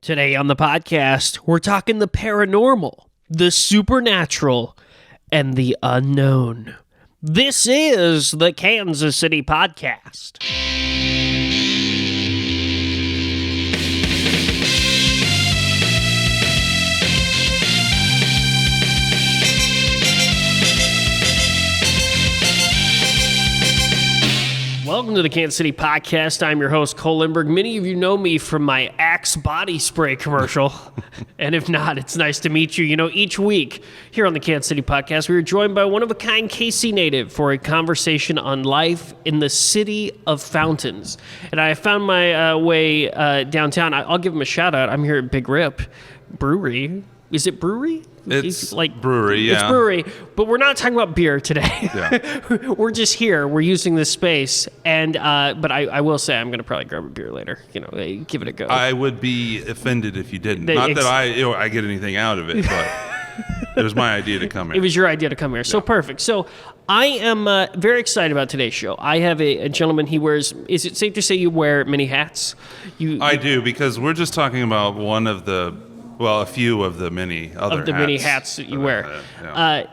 Today on the podcast, we're talking the paranormal, the supernatural, and the unknown. This is the Kansas City Podcast. Welcome to the Kansas City Podcast. I'm your host, Cole Lindbergh. Many of you know me from my Axe body spray commercial. And if not, it's nice to meet you. You know, each week here on the Kansas City Podcast, we are joined by one-of-a-kind KC native for a conversation on life in the city of fountains. And I found my way downtown. I'll give him a shout-out. I'm here at Big Rip Brewery. Is it brewery? It's like brewery, yeah. It's brewery, but we're not talking about beer today. Yeah. We're just here. We're using this space, and but I will say I'm going to probably grab a beer later. You know, give it a go. I would be offended if you didn't. Not that I get anything out of it, but it was my idea to come here. It was your idea to come here. So perfect. So I am very excited about today's show. I have a gentleman. He wears. Is it safe to say you wear many hats? I do, because we're just talking about one of the. Well, a few of the many other many hats that you wear. Yeah.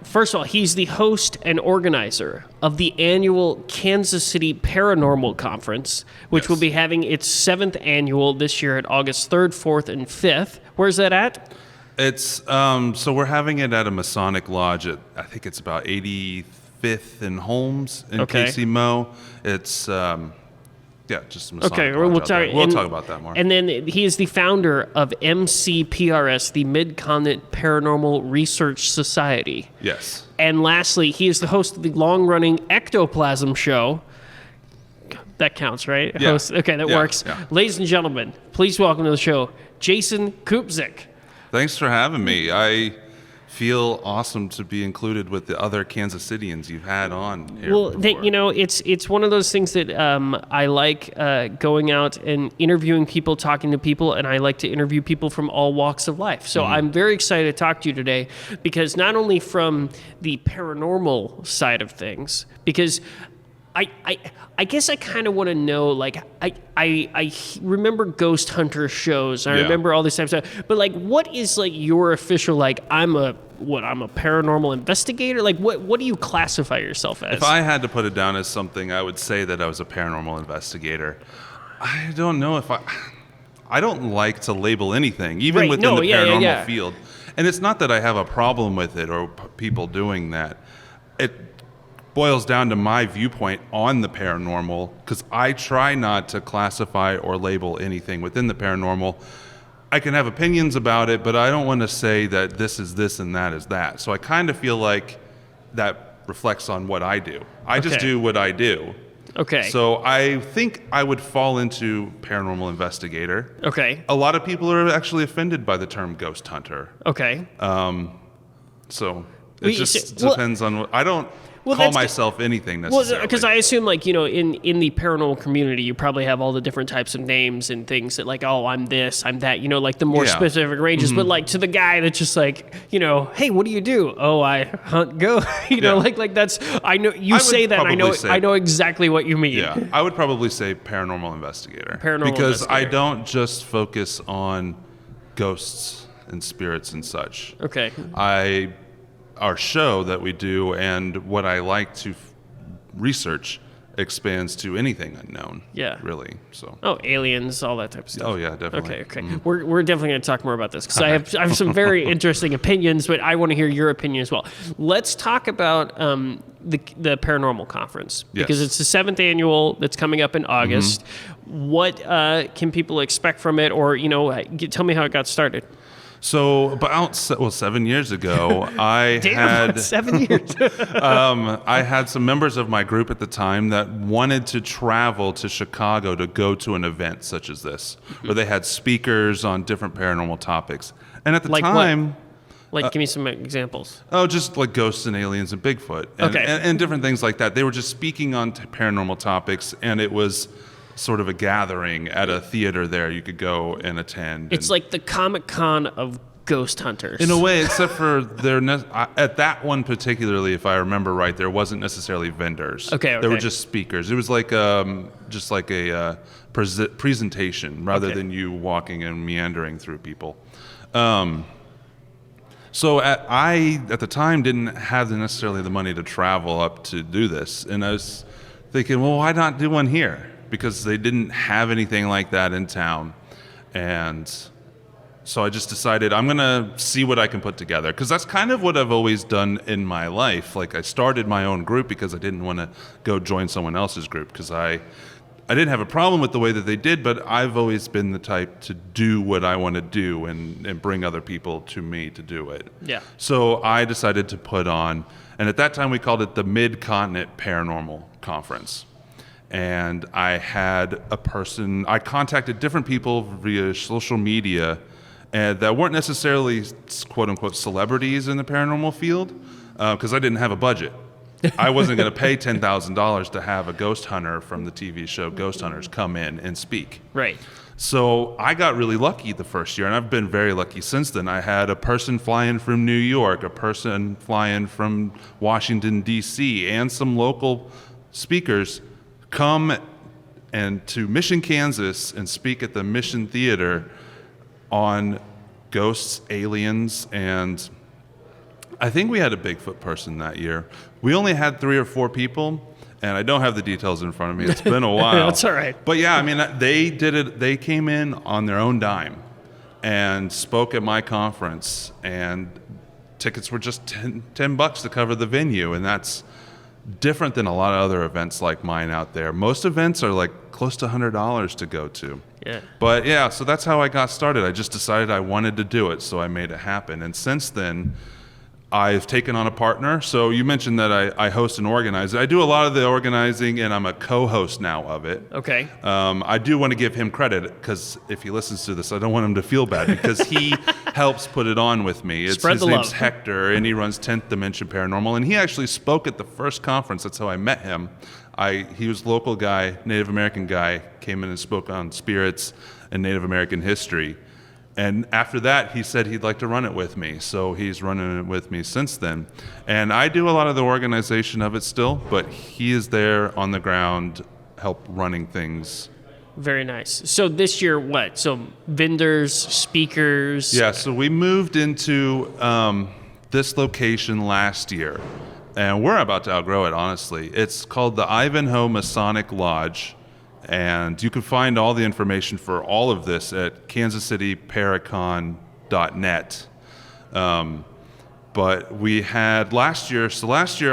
First of all, he's the host and organizer of the annual Kansas City Paranormal Conference, which will be having its 7th annual this year at August 3rd, 4th, and 5th. Where's that at? It's so we're having it at a Masonic Lodge at, I think it's about 85th and Holmes in KC Mo. It's just a Masonic Lodge. We'll talk about that more. And then he is the founder of MCPRS, the Mid-Continent Paranormal Research Society. Yes. And lastly, he is the host of the long-running Ectoplasm Show. That counts, right? Yeah. Host. Okay, that works. Yeah. Ladies and gentlemen, please welcome to the show, Jason Kupzyk. Thanks for having me. I feel awesome to be included with the other Kansas Cityans you've had on here. Well, it's one of those things that I like going out and interviewing people, talking to people, and I like to interview people from all walks of life. So I'm very excited to talk to you today, because not only from the paranormal side of things, because I guess I kind of want to know, like, I remember ghost hunter shows. I remember all this type of stuff. But, like, what is, like, your official, like, I'm a paranormal investigator? Like, what do you classify yourself as? If I had to put it down as something, I would say that I was a paranormal investigator. I don't know if I don't like to label anything, even within the paranormal field. And it's not that I have a problem with it or people doing that. It boils down to my viewpoint on the paranormal, because I try not to classify or label anything within the paranormal. I can have opinions about it, but I don't want to say that this is this and that is that. So I kind of feel like that reflects on what I do. I just do what I do. Okay. So I think I would fall into paranormal investigator. Okay. A lot of people are actually offended by the term ghost hunter. Okay. So it just depends on what I don't call myself anything necessarily. Well, because I assume, like, you know, in the paranormal community, you probably have all the different types of names and things that, like, oh, I'm this, I'm that, you know, like the more specific ranges. But, like, to the guy that's just like, you know, hey, what do you do? Oh, I hunt ghosts. You know, like that's, I know you say that, and I know exactly what you mean. Yeah, I would probably say paranormal investigator. Because I don't just focus on ghosts and spirits and such. Okay. Our show that we do and what I like to research expands to anything unknown. Yeah. Really. So. Oh, aliens, all that type of stuff. Oh, yeah, definitely. Okay. We're definitely going to talk more about this, because I have some very interesting opinions, but I want to hear your opinion as well. Let's talk about the Paranormal Conference, because it's the 7th annual that's coming up in August. What can people expect from it, or, you know, tell me how it got started. So about 7 years ago, I had 7 years. I had some members of my group at the time that wanted to travel to Chicago to go to an event such as this, where they had speakers on different paranormal topics. And at the time, like, give me some examples. Oh, just like ghosts and aliens and Bigfoot, and different things like that. They were just speaking on paranormal topics, and it was sort of a gathering at a theater there you could go and attend. It's like the Comic-Con of ghost hunters. In a way, except for at that one particularly, if I remember right, there wasn't necessarily vendors. Okay. There were just speakers. It was like just like a presentation rather than you walking and meandering through people. So at the time didn't have necessarily the money to travel up to do this, and I was thinking, well, why not do one here? Because they didn't have anything like that in town, and so I just decided I'm going to see what I can put together, because that's kind of what I've always done in my life. Like, I started my own group because I didn't want to go join someone else's group, because I didn't have a problem with the way that they did, but I've always been the type to do what I want to do and bring other people to me to do it. Yeah. So I decided to put on, and at that time we called it the Mid-Continent Paranormal Conference. And I contacted different people via social media that weren't necessarily quote-unquote celebrities in the paranormal field, because I didn't have a budget. I wasn't going to pay $10,000 to have a ghost hunter from the TV show Ghost Hunters come in and speak. Right. So I got really lucky the first year, and I've been very lucky since then. I had a person fly in from New York, a person fly in from Washington, D.C., and some local speakers come to Mission, Kansas, and speak at the Mission Theater on ghosts, aliens, and I think we had a Bigfoot person that year. We only had 3 or 4 people, and I don't have the details in front of me. It's been a while. That's all right. But yeah, I mean, they did it. They came in on their own dime and spoke at my conference, and tickets were just $10 to cover the venue, and that's different than a lot of other events like mine out there. Most events are like close to $100 to go to. Yeah. But yeah, so that's how I got started. I just decided I wanted to do it, so I made it happen. And since then, I've taken on a partner. So you mentioned that I host and organize. I do a lot of the organizing, and I'm a co-host now of it. Okay. I do want to give him credit, because if he listens to this, I don't want him to feel bad, because he helps put it on with me. Spread the love. His name's Hector, and he runs 10th Dimension Paranormal, and he actually spoke at the first conference. That's how I met him. He was a local guy, Native American guy, came in and spoke on spirits and Native American history. And after that, he said he'd like to run it with me. So he's running it with me since then. And I do a lot of the organization of it still, but he is there on the ground, help running things. Very nice. So this year, what? So vendors, speakers? Yeah, so we moved into this location last year. And we're about to outgrow it, honestly. It's called the Ivanhoe Masonic Lodge. And you can find all the information for all of this at kansascityparacon.net. But we had last year,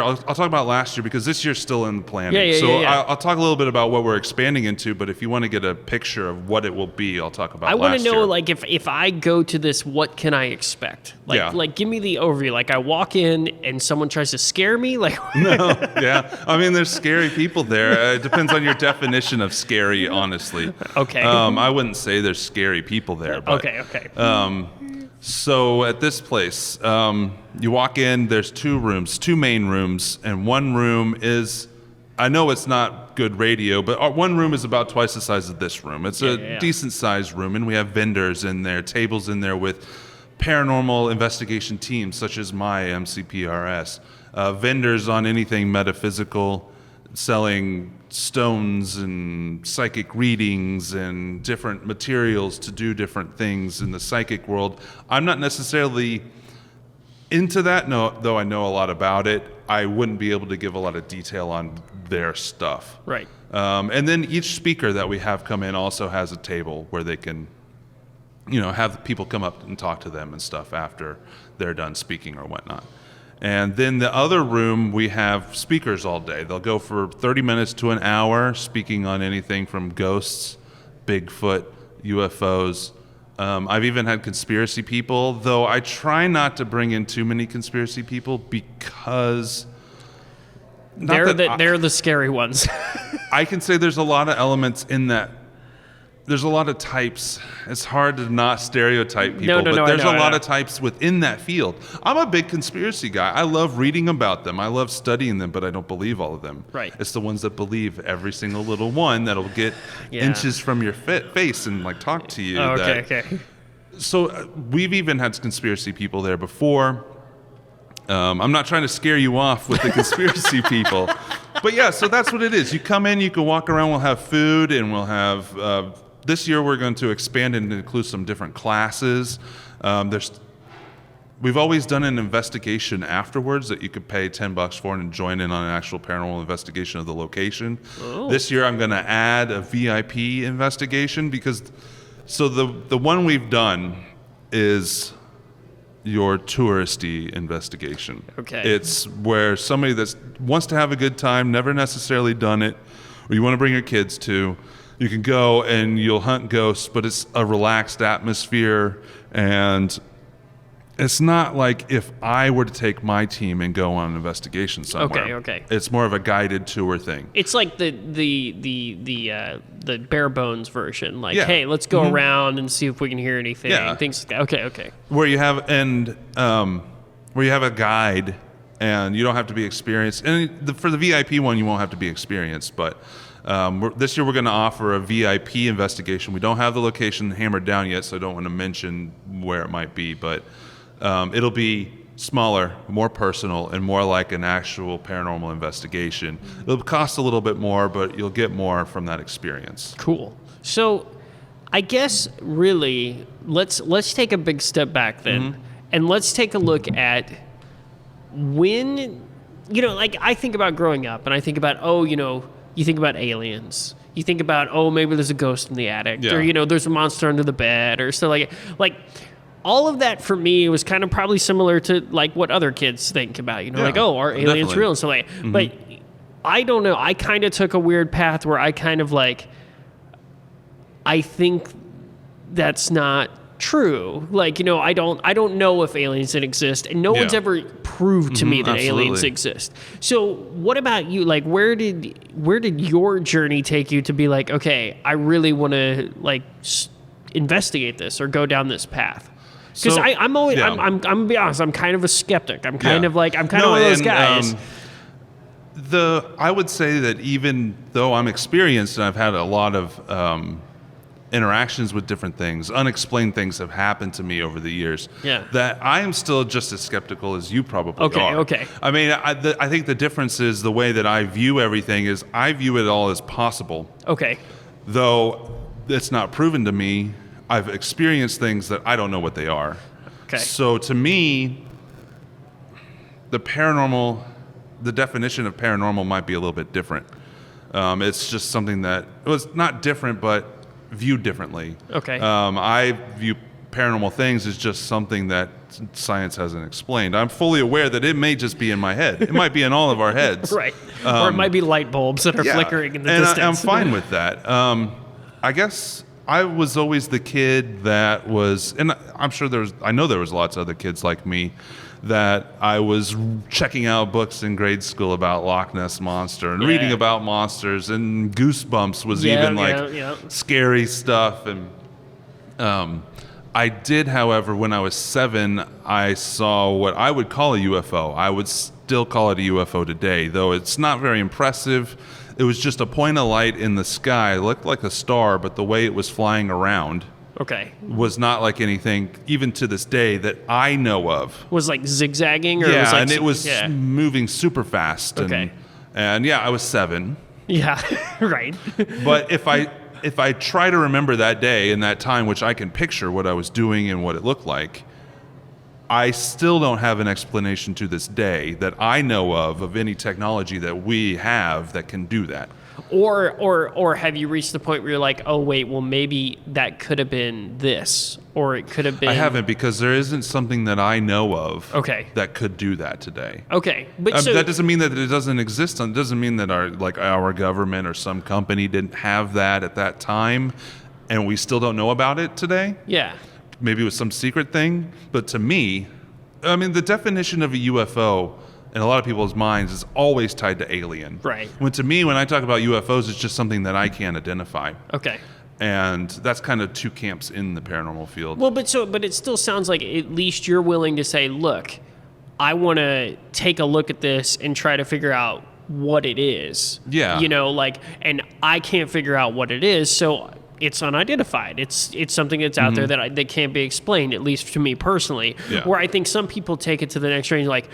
I'll talk about last year, because this year's still in planning. I'll talk a little bit about what we're expanding into, but if you want to get a picture of what it will be, I'll talk about last year. I want to know, like, if I go to this, what can I expect? Like, give me the overview. Like, I walk in and someone tries to scare me? Like, no, yeah. I mean, there's scary people there. It depends on your definition of scary, honestly. Okay. I wouldn't say there's scary people there. But, okay. So at this place, you walk in, there's 2 main rooms, and one room is, I know it's not good radio, but one room is about twice the size of this room. It's a decent sized room, and we have vendors in there, tables in there with paranormal investigation teams, such as my MCPRS, vendors on anything metaphysical, selling stones and psychic readings and different materials to do different things in the psychic world. I'm not necessarily into that, though I know a lot about it. I wouldn't be able to give a lot of detail on their stuff. Right. And then each speaker that we have come in also has a table where they can, have people come up and talk to them and stuff after they're done speaking or whatnot. And then the other room, we have speakers all day. They'll go for 30 minutes to an hour speaking on anything from ghosts, Bigfoot, UFOs. I've even had conspiracy people, though I try not to bring in too many conspiracy people, because they're the scary ones. I can say there's a lot of elements in that. There's a lot of types. It's hard to not stereotype people, but there's a lot of types within that field. I'm a big conspiracy guy. I love reading about them. I love studying them, but I don't believe all of them. Right. It's the ones that believe every single little one that'll get inches from your face and like talk to you. Okay. So we've even had conspiracy people there before. I'm not trying to scare you off with the conspiracy people, but yeah, so that's what it is. You come in, you can walk around, we'll have food, and we'll have, this year we're going to expand and include some different classes. We've always done an investigation afterwards that you could pay $10 for and join in on an actual paranormal investigation of the location. Oh. This year I'm going to add a VIP investigation because, so the one we've done is your touristy investigation. Okay. It's where somebody that wants to have a good time, never necessarily done it, or you want to bring your kids to, you can go and you'll hunt ghosts, but it's a relaxed atmosphere, and it's not like if I were to take my team and go on an investigation somewhere. Okay. It's more of a guided tour thing. It's like the bare bones version. Like, hey, let's go around and see if we can hear anything. Yeah. Things like that. Okay. Where you have where you have a guide, and you don't have to be experienced. And for the VIP one, you won't have to be experienced, but. This year we're going to offer a VIP investigation. We don't have the location hammered down yet, so I don't want to mention where it might be, but it'll be smaller, more personal, and more like an actual paranormal investigation. It'll cost a little bit more, but you'll get more from that experience. Cool. So I guess really let's take a big step back then, and let's take a look at when, like I think about growing up, and I think about, you think about aliens. You think about, maybe there's a ghost in the attic, or there's a monster under the bed, or so like all of that for me was kind of probably similar to like what other kids think about, are aliens definitely real? And so like, but I don't know. I kind of took a weird path where I kind of like, I think that's not true. Like, I don't know if aliens exist, and no one's ever proved to me that aliens exist. So what about you? Like, where did your journey take you to be like, okay, I really want to like investigate this or go down this path? Because I'm always, I'm gonna be honest, I'm kind of a skeptic. I'm kind of one of those guys. I would say that even though I'm experienced and I've had a lot of interactions with different things, unexplained things have happened to me over the years, that I am still just as skeptical as you probably are. Okay. I mean, I think the difference is the way that I view everything is I view it all as possible. Okay. Though it's not proven to me, I've experienced things that I don't know what they are. Okay. So to me, the definition of paranormal might be a little bit different. It's just something that was not different, but viewed differently. Okay. I view paranormal things as just something that science hasn't explained. I'm fully aware that it may just be in my head. It might be in all of our heads. Right. Or it might be light bulbs that are flickering in the distance. And I'm fine with that. I guess I was always the kid that was, and I know there was lots of other kids like me, that I was checking out books in grade school about Loch Ness Monster and reading about monsters, and Goosebumps was scary stuff. And I did, however, when I was 7, I saw what I would call a UFO. I would still call it a UFO today, though it's not very impressive. It was just a point of light in the sky. It looked like a star, but the way it was flying around was not like anything, even to this day, that I know of. Was like zigzagging? Or it was like, and it was moving super fast. Okay. And I was 7. Yeah, right. But if I try to remember that day and that time, which I can picture what I was doing and what it looked like, I still don't have an explanation to this day that I know of any technology that we have that can do that. Or have you reached the point where you're like, oh wait, well maybe that could have been this, or it could have been. I haven't, because there isn't something that I know of that could do that today. Okay, but that doesn't mean that it doesn't exist. It doesn't mean that our government or some company didn't have that at that time, and we still don't know about it today. Yeah. Maybe it was some secret thing, but to me, I mean, the definition of a UFO in a lot of people's minds is always tied to alien. Right. When to me, when I talk about UFOs, it's just something that I can't identify. Okay. And that's kind of two camps in the paranormal field. Well, but it still sounds like at least you're willing to say, look, I want to take a look at this and try to figure out what it is. Yeah. And I can't figure out what it is, so it's unidentified. It's something that's out there that can't be explained, at least to me personally. Yeah. Where I think some people take it to the next range, like,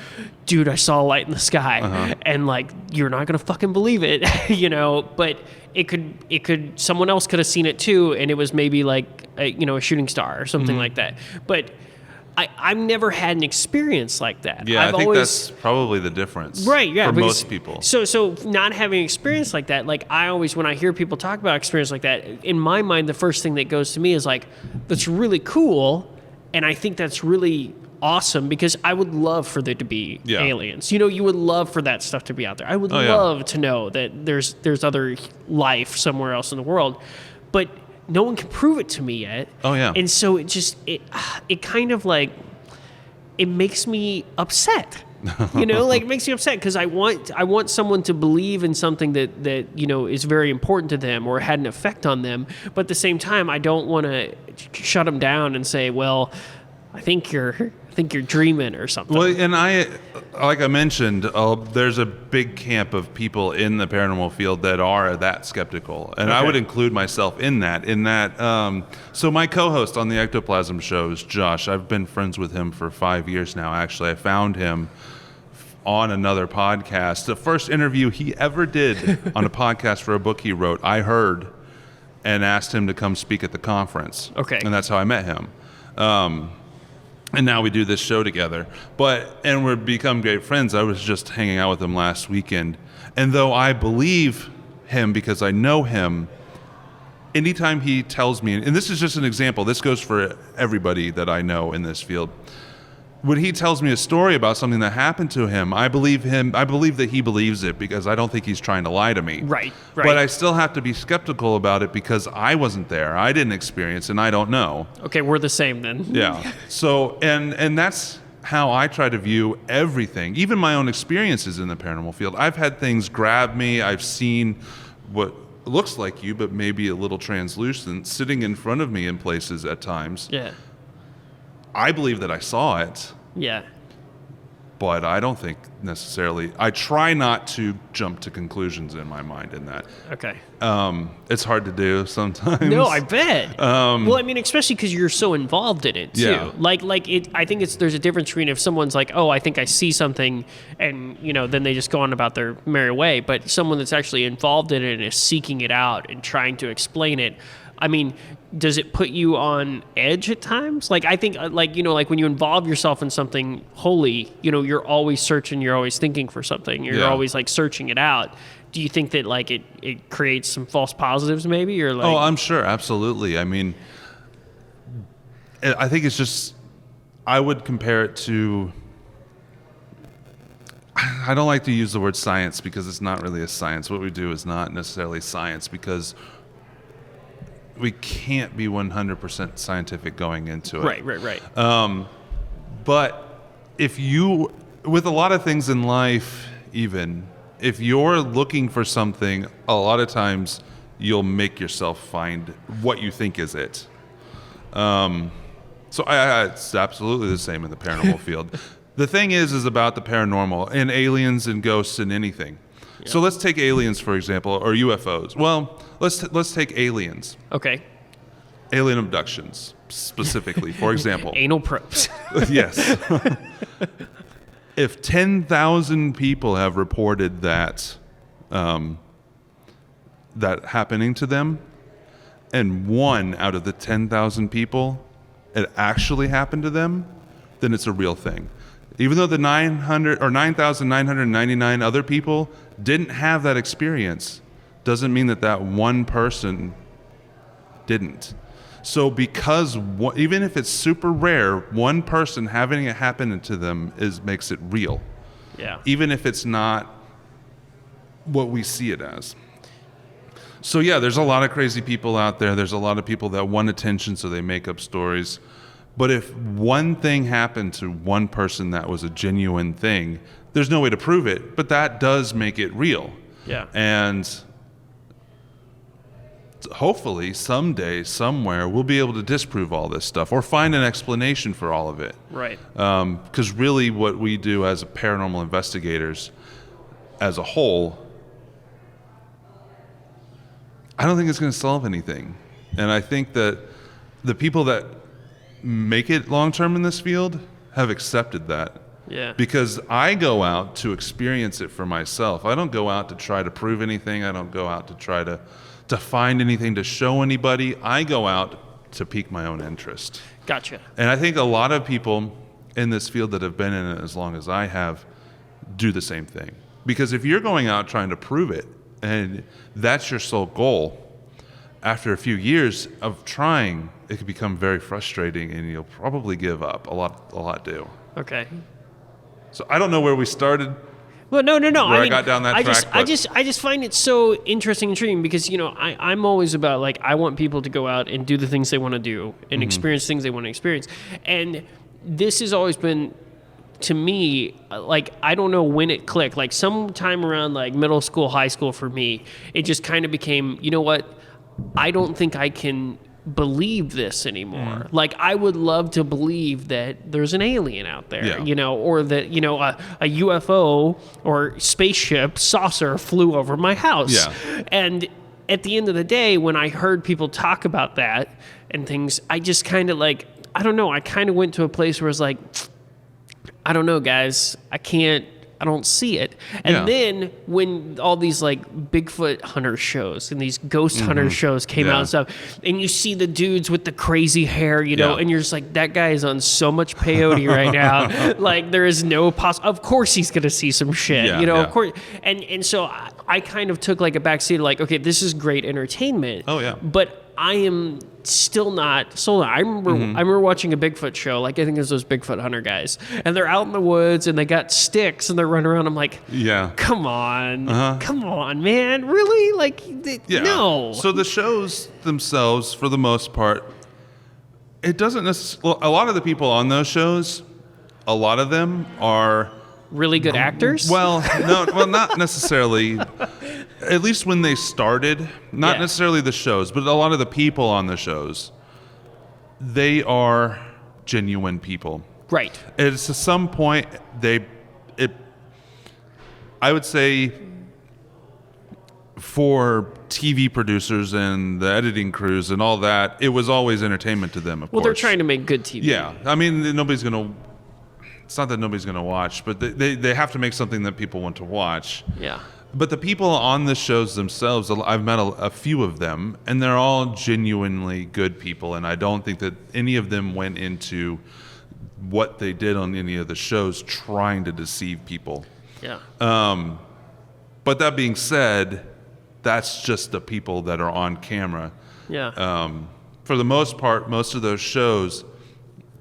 dude, I saw a light in the sky, and like, you're not gonna fucking believe it, you know. But it could someone else could have seen it too, and it was maybe like a shooting star or something like that. But I've never had an experience like that. Yeah, I think that's probably the difference. Right, yeah. For most people. So not having an experience like that, like I always, when I hear people talk about experience like that, in my mind, the first thing that goes to me is like, that's really cool. And I think that's really awesome because I would love for there to be aliens. You know, you would love for that stuff to be out there. I would love to know that there's other life somewhere else in the world. But no one can prove it to me yet. Oh, yeah. And so it kind of like, it makes me upset. You know, like it makes me upset because I want someone to believe in something that you know is very important to them or had an effect on them. But at the same time, I don't want to shut them down and say, well, I think you're dreaming or something. Well, and like I mentioned, there's a big camp of people in the paranormal field that are that skeptical, and I would include myself in that. So my co-host on the Ectoplasm show is Josh. I've been friends with him for 5 years now. Actually, I found him on another podcast. The first interview he ever did on a podcast for a book he wrote, I heard, and asked him to come speak at the conference. Okay, and that's how I met him. And now we do this show together. And we've become great friends. I was just hanging out with him last weekend. And though I believe him because I know him, anytime he tells me, and this is just an example, this goes for everybody that I know in this field. When he tells me a story about something that happened to him, I believe him. I believe that he believes it because I don't think he's trying to lie to me. Right. But I still have to be skeptical about it because I wasn't there. I didn't experience, and I don't know. Okay, we're the same then. Yeah. So, and that's how I try to view everything, even my own experiences in the paranormal field. I've had things grab me. I've seen what looks like you, but maybe a little translucent, sitting in front of me in places at times. Yeah. I believe that I saw it. Yeah. But I don't think necessarily. I try not to jump to conclusions in my mind in that. Okay. It's hard to do sometimes. No, I bet. Well, I mean, especially because you're so involved in it too. Yeah. Like it. I think there's a difference between if someone's like, oh, I think I see something, and you know, then they just go on about their merry way. But someone that's actually involved in it and is seeking it out and trying to explain it. I mean, does it put you on edge at times? Like, I think, like, you know, like when you involve yourself in something holy, you know, you're always searching, you're always thinking for something, you're always like searching it out. Do you think that like it creates some false positives maybe, or like? Oh, I'm sure, absolutely. I mean, I think it's just, I would compare it to, I don't like to use the word science because it's not really a science. What we do is not necessarily science because we can't be 100% scientific going into it. Right. But if you, with a lot of things in life, even if you're looking for something, a lot of times you'll make yourself find what you think is it. So it's absolutely the same in the paranormal field. The thing is about the paranormal and aliens and ghosts and anything. Yeah. So let's take aliens, for example, or UFOs. Well, let's take aliens. Okay. Alien abductions, specifically, for example. Anal probes. Yes. If 10,000 people have reported that happening to them, and one out of the 10,000 people it actually happened to them, then it's a real thing. Even though the 900 or 9,999 other people didn't have that experience, doesn't mean that one person didn't. So because even if it's super rare, one person having it happen to them makes it real. Yeah. Even if it's not what we see it as. So yeah, there's a lot of crazy people out there. There's a lot of people that want attention, so they make up stories. But if one thing happened to one person that was a genuine thing, there's no way to prove it, but that does make it real. Yeah. And hopefully someday, somewhere, we'll be able to disprove all this stuff or find an explanation for all of it. Right. Because really what we do as paranormal investigators as a whole, I don't think it's going to solve anything. And I think that the people that make it long-term in this field have accepted that. Yeah. Because I go out to experience it for myself. I don't go out to try to prove anything. I don't go out to try to find anything to show anybody. I go out to pique my own interest. Gotcha. And I think a lot of people in this field that have been in it as long as I have do the same thing. Because if you're going out trying to prove it, and that's your sole goal, after a few years of trying, it can become very frustrating, and you'll probably give up. A lot do. Okay. So I don't know where we started. Well, no. I got down that track. I just find it so interesting and intriguing because, I'm always about, like, I want people to go out and do the things they want to do and experience things they want to experience. And this has always been, to me, like, I don't know when it clicked. Like, sometime around, like, middle school, high school for me, it just kind of became, you know what? I don't think I can believe this anymore. Like, I would love to believe that there's an alien out there, or that, a UFO or spaceship saucer flew over my house. Yeah. And at the end of the day, when I heard people talk about that and things, I just kind of like, I don't know, I kind of went to a place where I was like, I don't know, guys, I don't see it. And then when all these, like, Bigfoot hunter shows and these ghost hunter shows came out and stuff, and you see the dudes with the crazy hair, and you're just like, that guy is on so much peyote right now. Like, there is no of course he's going to see some shit, of course. And so I kind of took, like, a backseat, like, okay, this is great entertainment. Oh, yeah. But I am still not sold on. I remember watching a Bigfoot show, like, I think it was those Bigfoot hunter guys, and they're out in the woods and they got sticks and they're running around. I'm like, come on, man, really? Like, no. So the shows themselves, for the most part, it doesn't necessarily. A lot of the people on those shows, a lot of them are really good actors. Well, not necessarily. At least when they started, not necessarily the shows, but a lot of the people on the shows, they are genuine people. Right. It's at some point I would say for TV producers and the editing crews and all that, it was always entertainment to them, of course. Well, they're trying to make good TV. Yeah. I mean, it's not that nobody's going to watch, but they have to make something that people want to watch. Yeah. But the people on the shows themselves, I've met a few of them, and they're all genuinely good people, and I don't think that any of them went into what they did on any of the shows trying to deceive people. Yeah. But that being said, that's just the people that are on camera. Yeah. For the most part, most of those shows,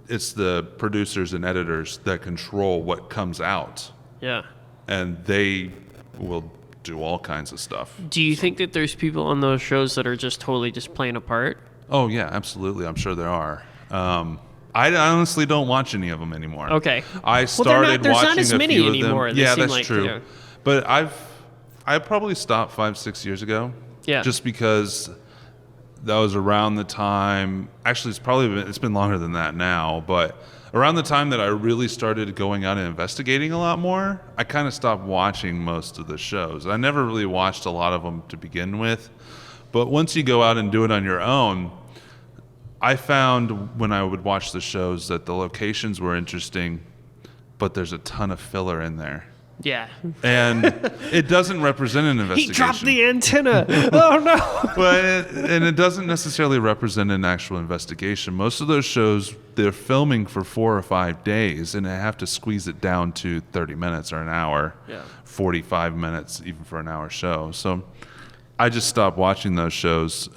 it's the producers and editors that control what comes out. Yeah. And they will do all kinds of stuff. Do you think that there's people on those shows that are just totally just playing a part? Oh, yeah, absolutely. I'm sure there are. I honestly don't watch any of them anymore. Okay. I started there's watching not as a many few anymore. of them. Yeah, that's like, true. But I probably stopped 5-6 years ago. Yeah. Just because that was around the time. Actually, it's been longer than that now. But around the time that I really started going out and investigating a lot more, I kind of stopped watching most of the shows. I never really watched a lot of them to begin with. But once you go out and do it on your own, I found when I would watch the shows that the locations were interesting, but there's a ton of filler in there. Yeah. And it doesn't represent an investigation. He dropped the antenna. Oh, no. And it doesn't necessarily represent an actual investigation. Most of those shows, they're filming for 4 or 5 days, and they have to squeeze it down to 30 minutes or an hour, 45 minutes, even for an hour show. So I just stopped watching those shows.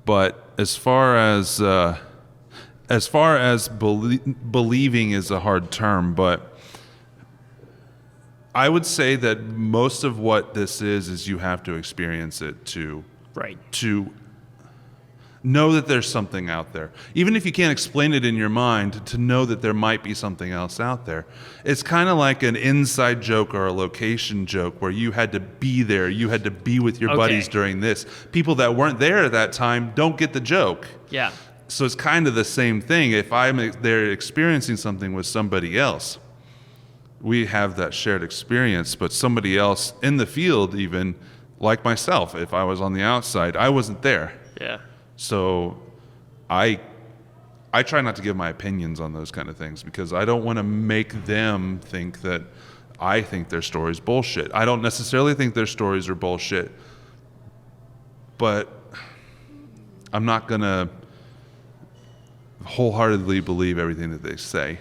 But as far as believing is a hard term, but I would say that most of what this is you have to experience it to know that there's something out there. Even if you can't explain it in your mind, to know that there might be something else out there. It's kind of like an inside joke or a location joke where you had to be there. You had to be with your buddies during this. People that weren't there at that time don't get the joke. Yeah. So it's kind of the same thing. If I'm there experiencing something with somebody else, we have that shared experience, but somebody else in the field even, like myself, if I was on the outside, I wasn't there. Yeah. So I try not to give my opinions on those kind of things because I don't want to make them think that I think their story's bullshit. I don't necessarily think their stories are bullshit, but I'm not going to wholeheartedly believe everything that they say.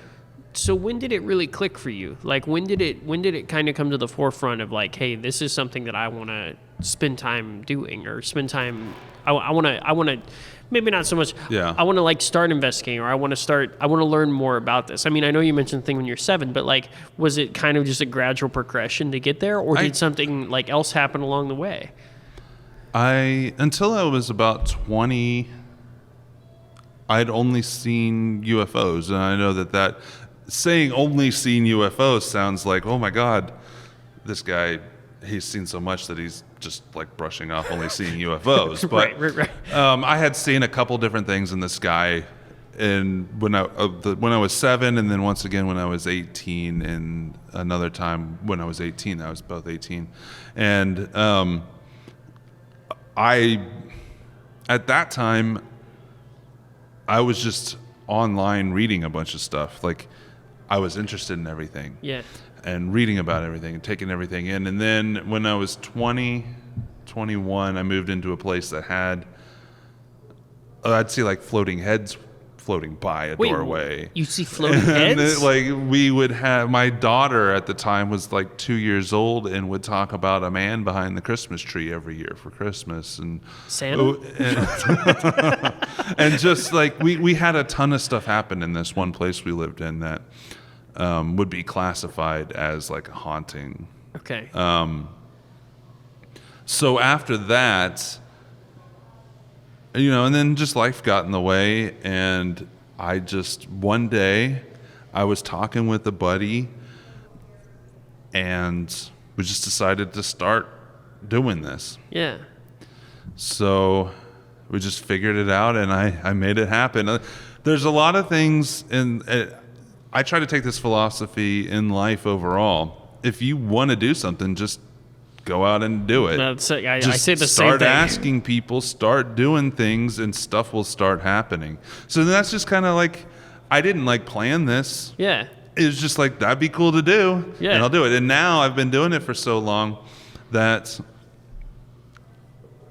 So when did it really click for you? Like when did it kind of come to the forefront of like, hey, this is something that I want to spend time doing or spend time I want to maybe not so much. Yeah. I want to like start investigating, or I want to learn more about this. I mean, I know you mentioned the thing when you're 7, but like, was it kind of just a gradual progression to get there, or did something like else happen along the way? Until I was about 20, I'd only seen UFOs, and I know that saying only seen UFOs sounds like, oh my God, this guy, he's seen so much that he's just like brushing off only seeing UFOs. But right. I had seen a couple different things in the sky, and when I was 7, and then once again when I was 18, and another time when I was 18. I was both 18, and at that time I was just online reading a bunch of stuff. Like I was interested in everything. Yeah. And reading about everything and taking everything in. And then when I was 20, 21, I moved into a place that had, I'd see like floating heads floating by a doorway. You see floating heads? We would have, my daughter at the time was like 2 years old and would talk about a man behind the Christmas tree every year for Christmas. And Santa? And just like, we had a ton of stuff happen in this one place we lived in that would be classified as like a haunting. Okay. So after that, and then just life got in the way, and one day I was talking with a buddy, and we just decided to start doing this. Yeah. So we just figured it out, and I made it happen. There's a lot of things I try to take this philosophy in life overall. If you want to do something, just go out and do it. I say the same thing. Start asking people, start doing things, and stuff will start happening. So that's just kind of like, I didn't like plan this. Yeah. It was just like, that'd be cool to do. Yeah. And I'll do it. And now I've been doing it for so long that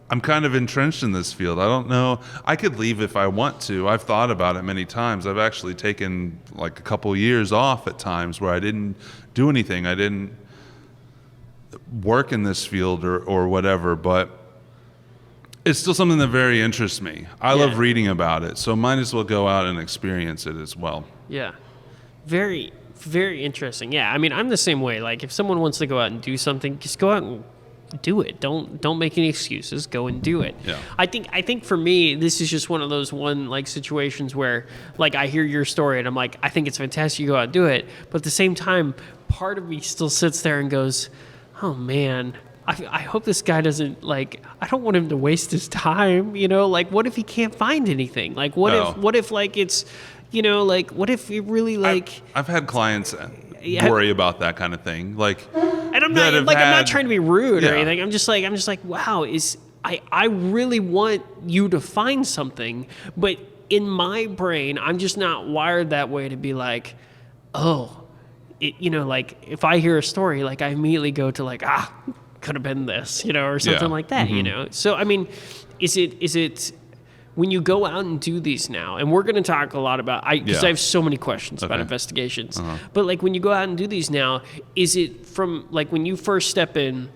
I'm kind of entrenched in this field. I don't know. I could leave if I want to. I've thought about it many times. I've actually taken like a couple years off at times where I didn't do anything. I didn't work in this field or whatever, but it's still something that very interests me. I love reading about it, so might as well go out and experience it as well. Yeah. Very, very interesting. Yeah, I mean, I'm the same way. Like, if someone wants to go out and do something, just go out and do it. Don't make any excuses. Go and do it. Yeah. I think for me, this is just one of those situations where like I hear your story and I'm like, I think it's fantastic. You go out and do it. But at the same time, part of me still sits there and goes, oh man, I hope this guy doesn't like, I don't want him to waste his time. Like what if he can't find anything? Like what if like it's, what if it really like. I've had clients worry about that kind of thing. Like, and I'm not trying to be rude or anything. I'm just like, wow, I really want you to find something, but in my brain, I'm just not wired that way to be like, oh, like if I hear a story, like I immediately go to like, could have been this, or something like that, So, I mean, is it when you go out and do these now, and we're going to talk a lot about, because I have so many questions about investigations, but like when you go out and do these now, is it from like when you first step in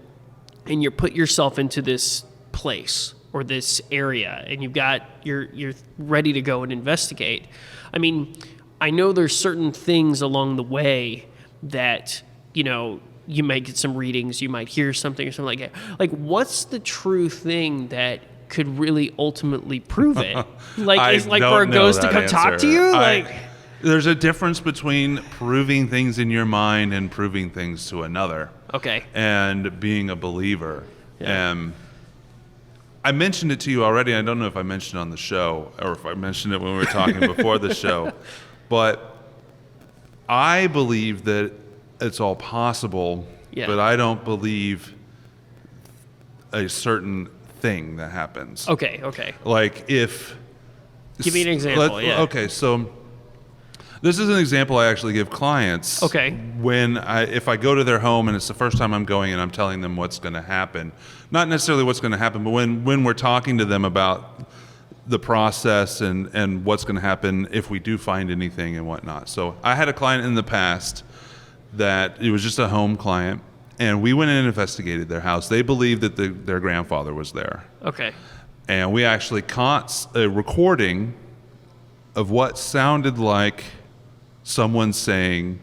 and you put yourself into this place or this area and you're ready to go and investigate? I mean, I know there's certain things along the way that, you might get some readings, you might hear something or something like that. Like, what's the true thing that could really ultimately prove it? Like, is like for a ghost to come talk to you? There's a difference between proving things in your mind and proving things to another. Okay. And being a believer. Yeah. I mentioned it to you already. I don't know if I mentioned it on the show or if I mentioned it when we were talking before the show, but I believe that it's all possible, but I don't believe a certain thing that happens. Okay. Like if... Give me an example, Okay, so this is an example I actually give clients. Okay. If I go to their home and it's the first time I'm going and I'm telling them what's going to happen. Not necessarily what's going to happen, but when we're talking to them about the process and what's going to happen if we do find anything and whatnot. So I had a client in the past that it was just a home client, and we went in and investigated their house. They believed that their grandfather was there. Okay. And we actually caught a recording of what sounded like someone saying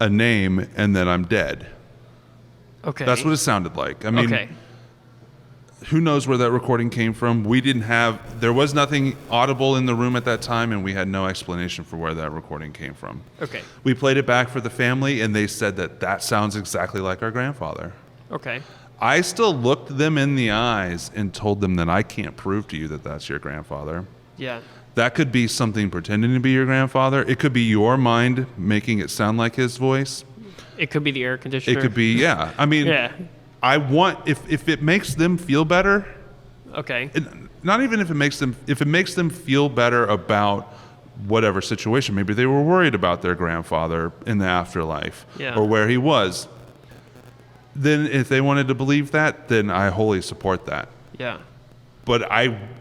a name and then I'm dead. Okay. That's what it sounded like. I mean, who knows where that recording came from? There was nothing audible in the room at that time, and we had no explanation for where that recording came from. Okay. We played it back for the family, and they said that sounds exactly like our grandfather. Okay. I still looked them in the eyes and told them that I can't prove to you that that's your grandfather. Yeah. That could be something pretending to be your grandfather. It could be your mind making it sound like his voice. It could be the air conditioner. It could be, yeah. I mean, I want, if it makes them feel better. Okay. Not even if it makes them feel better about whatever situation. Maybe they were worried about their grandfather in the afterlife or where he was. Then if they wanted to believe that, then I wholly support that. Yeah. But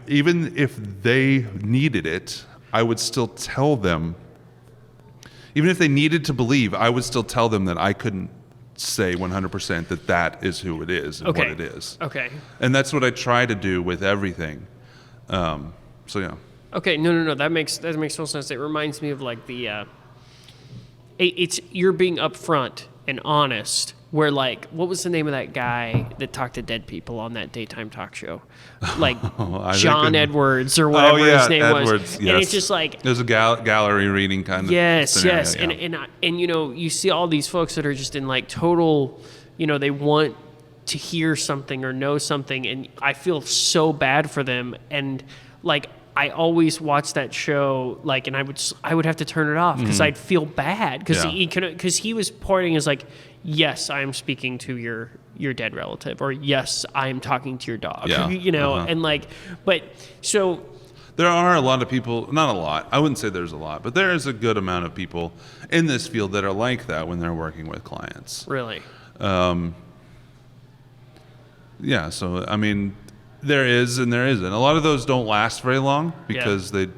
even if they needed it, I would still tell them, even if they needed to believe, I would still tell them that I couldn't say 100% that is who it is and what it is. Okay. And that's what I try to do with everything. So yeah. Okay, no. That makes total sense. It reminds me of like the, it's you're being upfront and honest. Where like, what was the name of that guy that talked to dead people on that daytime talk show? Like John Edwards or whatever his name was. Yes. And it's just like there's a gallery reading kind of. Yes. And you know, you see all these folks that are just in like total, you know, they want to hear something or know something, and I feel so bad for them. And like I always watch that show, like, and I would have to turn it off because I'd feel bad because he was pointing as like, yes, I am speaking to your dead relative, or yes, I am talking to your dog. Yeah. You know, and like, but so there are a lot of people, not a lot, I wouldn't say there's a lot, but there is a good amount of people in this field that are like that when they're working with clients. Really? Yeah. So I mean, there is and there isn't. A lot of those don't last very long because they.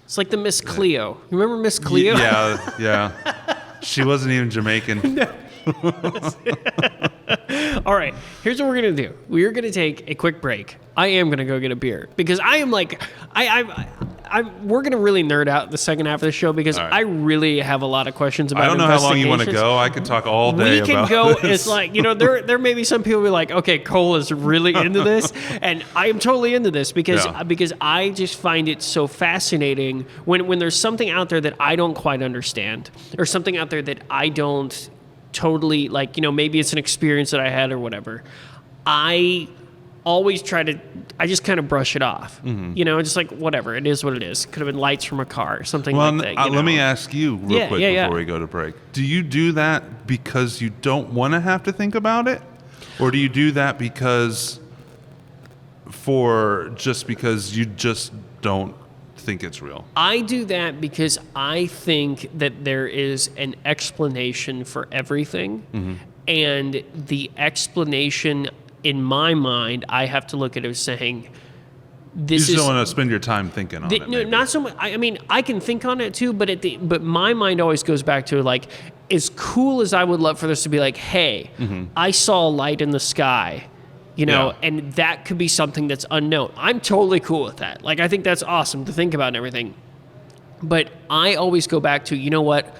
It's like the Miss Cleo. You remember Miss Cleo? Yeah. She wasn't even Jamaican. No. All right. Here's what we're gonna do. We're gonna take a quick break. I am gonna go get a beer because I am like we're gonna really nerd out the second half of the show because I really have a lot of questions about. I don't know how long you want to go. I could talk all day. We can go. It's like, you know, there may be some people who are like, okay, Cole is really into this, and I am totally into this because I just find it so fascinating when there's something out there that I don't quite understand, or something out there that I don't totally like. You know, maybe it's an experience that I had or whatever. I always I just kind of brush it off. You know, just like, whatever, it is what it is. Could have been lights from a car or something like that. Let me ask you real quick before we go to break. Do you do that because you don't want to have to think about it? Or do you do that because you just don't think it's real? I do that because I think that there is an explanation for everything. And the explanation, in my mind, I have to look at it as saying, this is... You just don't want to spend your time thinking on it. No, not so much. I mean, I can think on it too, but my mind always goes back to like, as cool as I would love for this to be like, hey, I saw a light in the sky, you know, and that could be something that's unknown. I'm totally cool with that. Like, I think that's awesome to think about and everything. But I always go back to, you know what?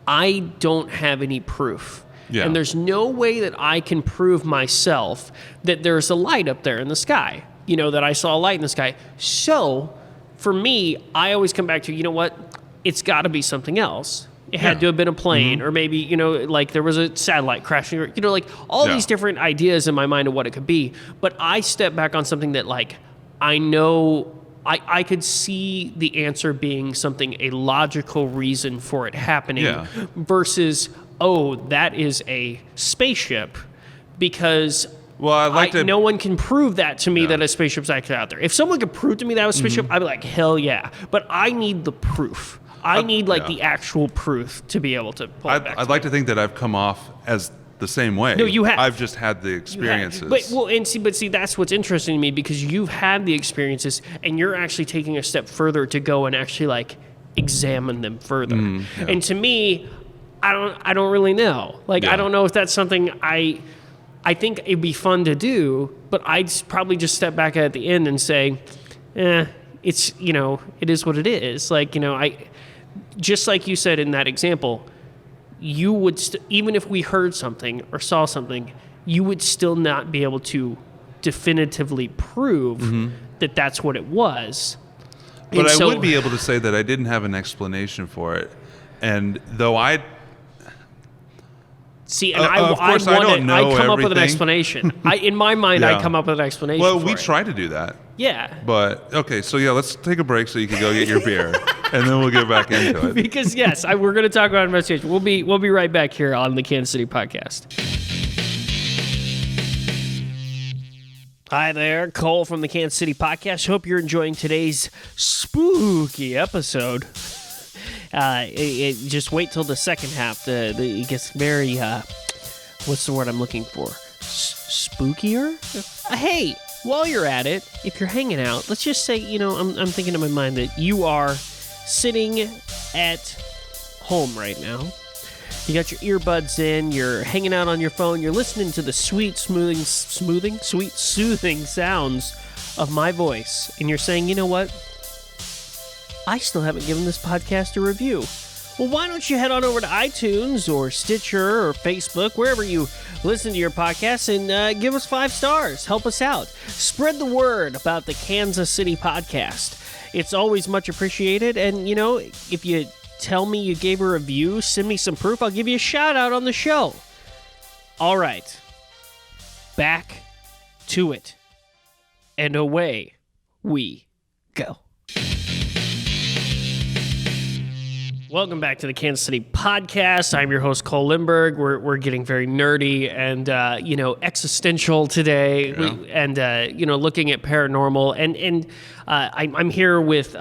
I don't have any proof. Yeah. And there's no way that I can prove myself that there's a light up there in the sky, you know, that I saw a light in the sky. So for me, I always come back to, you know what? It's got to be something else. It had to have been a plane, or maybe, you know, like there was a satellite crashing, or, you know, like all these different ideas in my mind of what it could be. But I step back on something that, like, I know I could see the answer being something, a logical reason for it happening versus oh, that is a spaceship, because well, I'd like no one can prove that to me that a spaceship's actually out there. If someone could prove to me that was a spaceship, I'd be like, hell yeah. But I need the proof. I need the actual proof to be able to pull it back. I'd like to think that I've come off as the same way. No, you have. I've just had the experiences. But see, that's what's interesting to me, because you've had the experiences and you're actually taking a step further to go and actually like examine them further. And to me, I don't really know. I don't know if that's something I think it'd be fun to do, but I'd probably just step back at the end and say, it's, it is what it is. Just like you said in that example, you would, even if we heard something or saw something, you would still not be able to definitively prove that that's what it was. But I would be able to say that I didn't have an explanation for it. And though see, and I come up with an explanation. In my mind, I come up with an explanation. Well, we try to do that. Yeah. But okay, so let's take a break so you can go get your beer, and then we'll get back into it. Because we're going to talk about investigation. We'll be right back here on the Kansas City Podcast. Hi there, Cole from the Kansas City Podcast. Hope you're enjoying today's spooky episode. Just wait till the second half. It gets very, what's the word I'm looking for? Spookier? Hey, while you're at it, if you're hanging out, let's just say, I'm thinking in my mind that you are sitting at home right now. You got your earbuds in, you're hanging out on your phone, you're listening to the sweet, soothing sounds of my voice, and you're saying, you know what? I still haven't given this podcast a review. Well, why don't you head on over to iTunes or Stitcher or Facebook, wherever you listen to your podcasts, and give us 5 stars. Help us out. Spread the word about the Kansas City Podcast. It's always much appreciated, and, if you tell me you gave a review, send me some proof, I'll give you a shout-out on the show. All right. Back to it. And away we go. Welcome back to the Kansas City Podcast. I'm your host, Cole Lindberg. We're getting very nerdy and, existential today. Yeah. Looking at paranormal. And I'm here with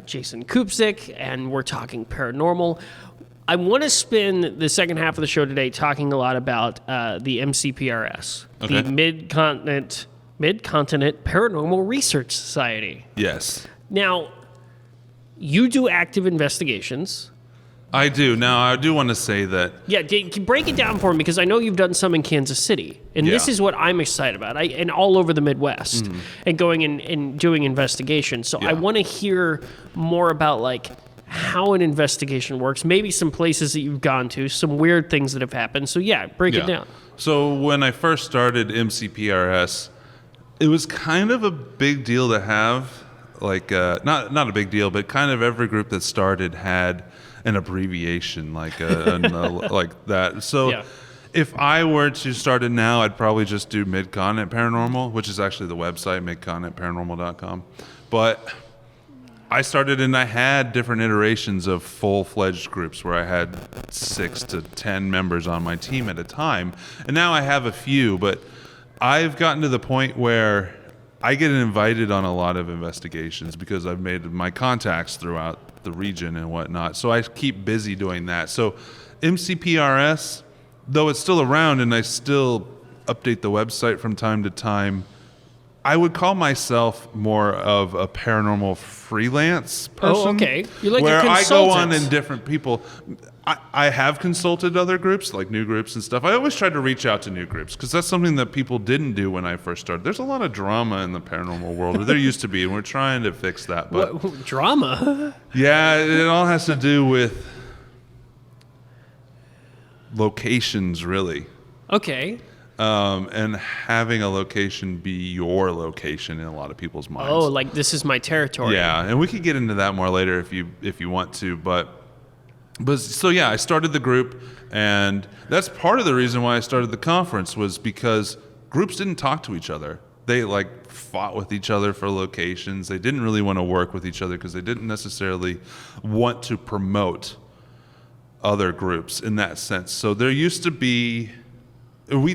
Jason Kupzyk, and we're talking paranormal. I want to spend the second half of the show today talking a lot about the MCPRS, the Mid-Continent Paranormal Research Society. Yes. Now, you do active investigations. I do. Now, I do want to say that... Yeah, break it down for me, because I know you've done some in Kansas City, and this is what I'm excited about, and all over the Midwest, and going and doing investigations. So I want to hear more about, how an investigation works, maybe some places that you've gone to, some weird things that have happened. So, break it down. So, when I first started MCPRS, it was kind of a big deal to have, not a big deal, but kind of every group that started had an abbreviation like that. So if I were to start it now, I'd probably just do Mid-Continent Paranormal, which is actually the website, midcontinentparanormal.com. But I started and I had different iterations of full-fledged groups where I had 6 to 10 members on my team at a time. And now I have a few, but I've gotten to the point where I get invited on a lot of investigations because I've made my contacts throughout the region and whatnot. So I keep busy doing that. So MCPRS, though it's still around and I still update the website from time to time, I would call myself more of a paranormal freelance person. Oh, okay. You're like where a consultant. I go on and different people. I have consulted other groups, like new groups and stuff. I always try to reach out to new groups because that's something that people didn't do when I first started. There's a lot of drama in the paranormal world, or there used to be, and we're trying to fix that. But what, drama? Yeah, it all has to do with locations, really. Okay. And having a location be your location in a lot of people's minds. Oh, like this is my territory. Yeah, and we could get into that more later if you want to, but so yeah, I started the group, and that's part of the reason why I started the conference was because groups didn't talk to each other. They fought with each other for locations. They didn't really want to work with each other because they didn't necessarily want to promote other groups in that sense. So there used to be, we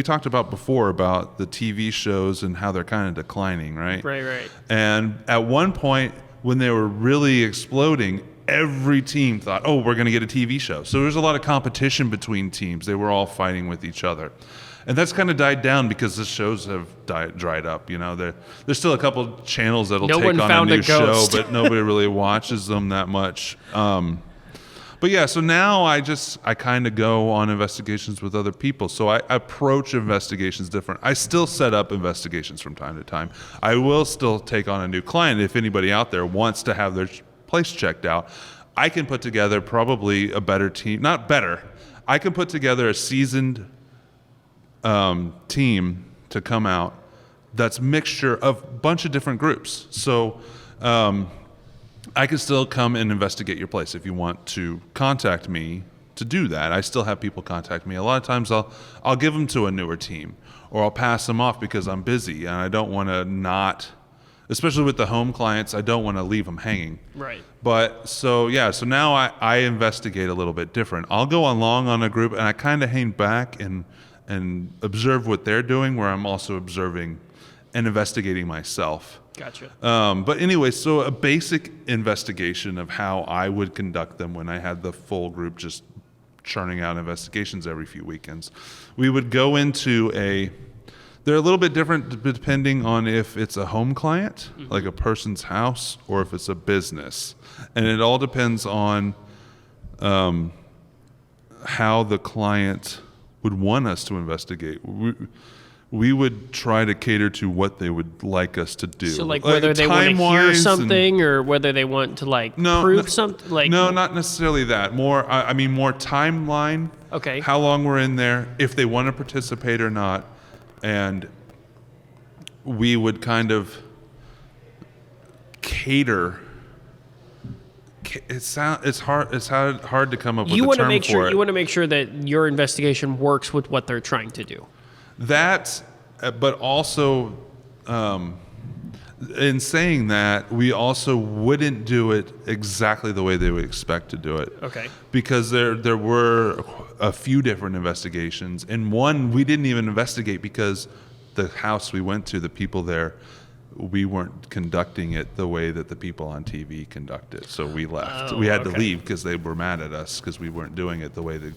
talked about before about the TV shows and how they're kind of declining, right? Right. And at one point when they were really exploding, every team thought, oh, we're going to get a TV show. So there's a lot of competition between teams. They were all fighting with each other. And that's kind of died down because the shows have dried up. You know, there's still a couple channels that'll take on a new show, but nobody really watches them that much. But yeah, so now I kind of go on investigations with other people. So I approach investigations different. I still set up investigations from time to time. I will still take on a new client if anybody out there wants to have their place checked out. I can put together probably a better team. Not better. I can put together a seasoned team to come out that's mixture of a bunch of different groups. So I can still come and investigate your place if you want to contact me to do that. I still have people contact me. A lot of times I'll give them to a newer team, or I'll pass them off because I'm busy and I don't want to not, especially with the home clients, I don't want to leave them hanging. Right. But so now I investigate a little bit different. I'll go along on a group and I kind of hang back and observe what they're doing, where I'm also observing and investigating myself. Gotcha. But anyway, so a basic investigation of how I would conduct them when I had the full group just churning out investigations every few weekends. We would go into they're a little bit different depending on if it's a home client, like a person's house, or if it's a business. And it all depends on how the client would want us to investigate. We would try to cater to what they would like us to do. So like whether they want to hear something or whether they want to prove something? No, not necessarily that. More timeline. Okay. How long we're in there, if they want to participate or not. And we would kind of cater. It's hard to come up with a term for it. You want to make sure that your investigation works with what they're trying to do. That, but also, in saying that, we also wouldn't do it exactly the way they would expect to do it. Okay. Because there were a few different investigations, and one we didn't even investigate because the house we went to, the people there, we weren't conducting it the way that the people on TV conduct it. So we left. We had to leave because they were mad at us because we weren't doing it the way the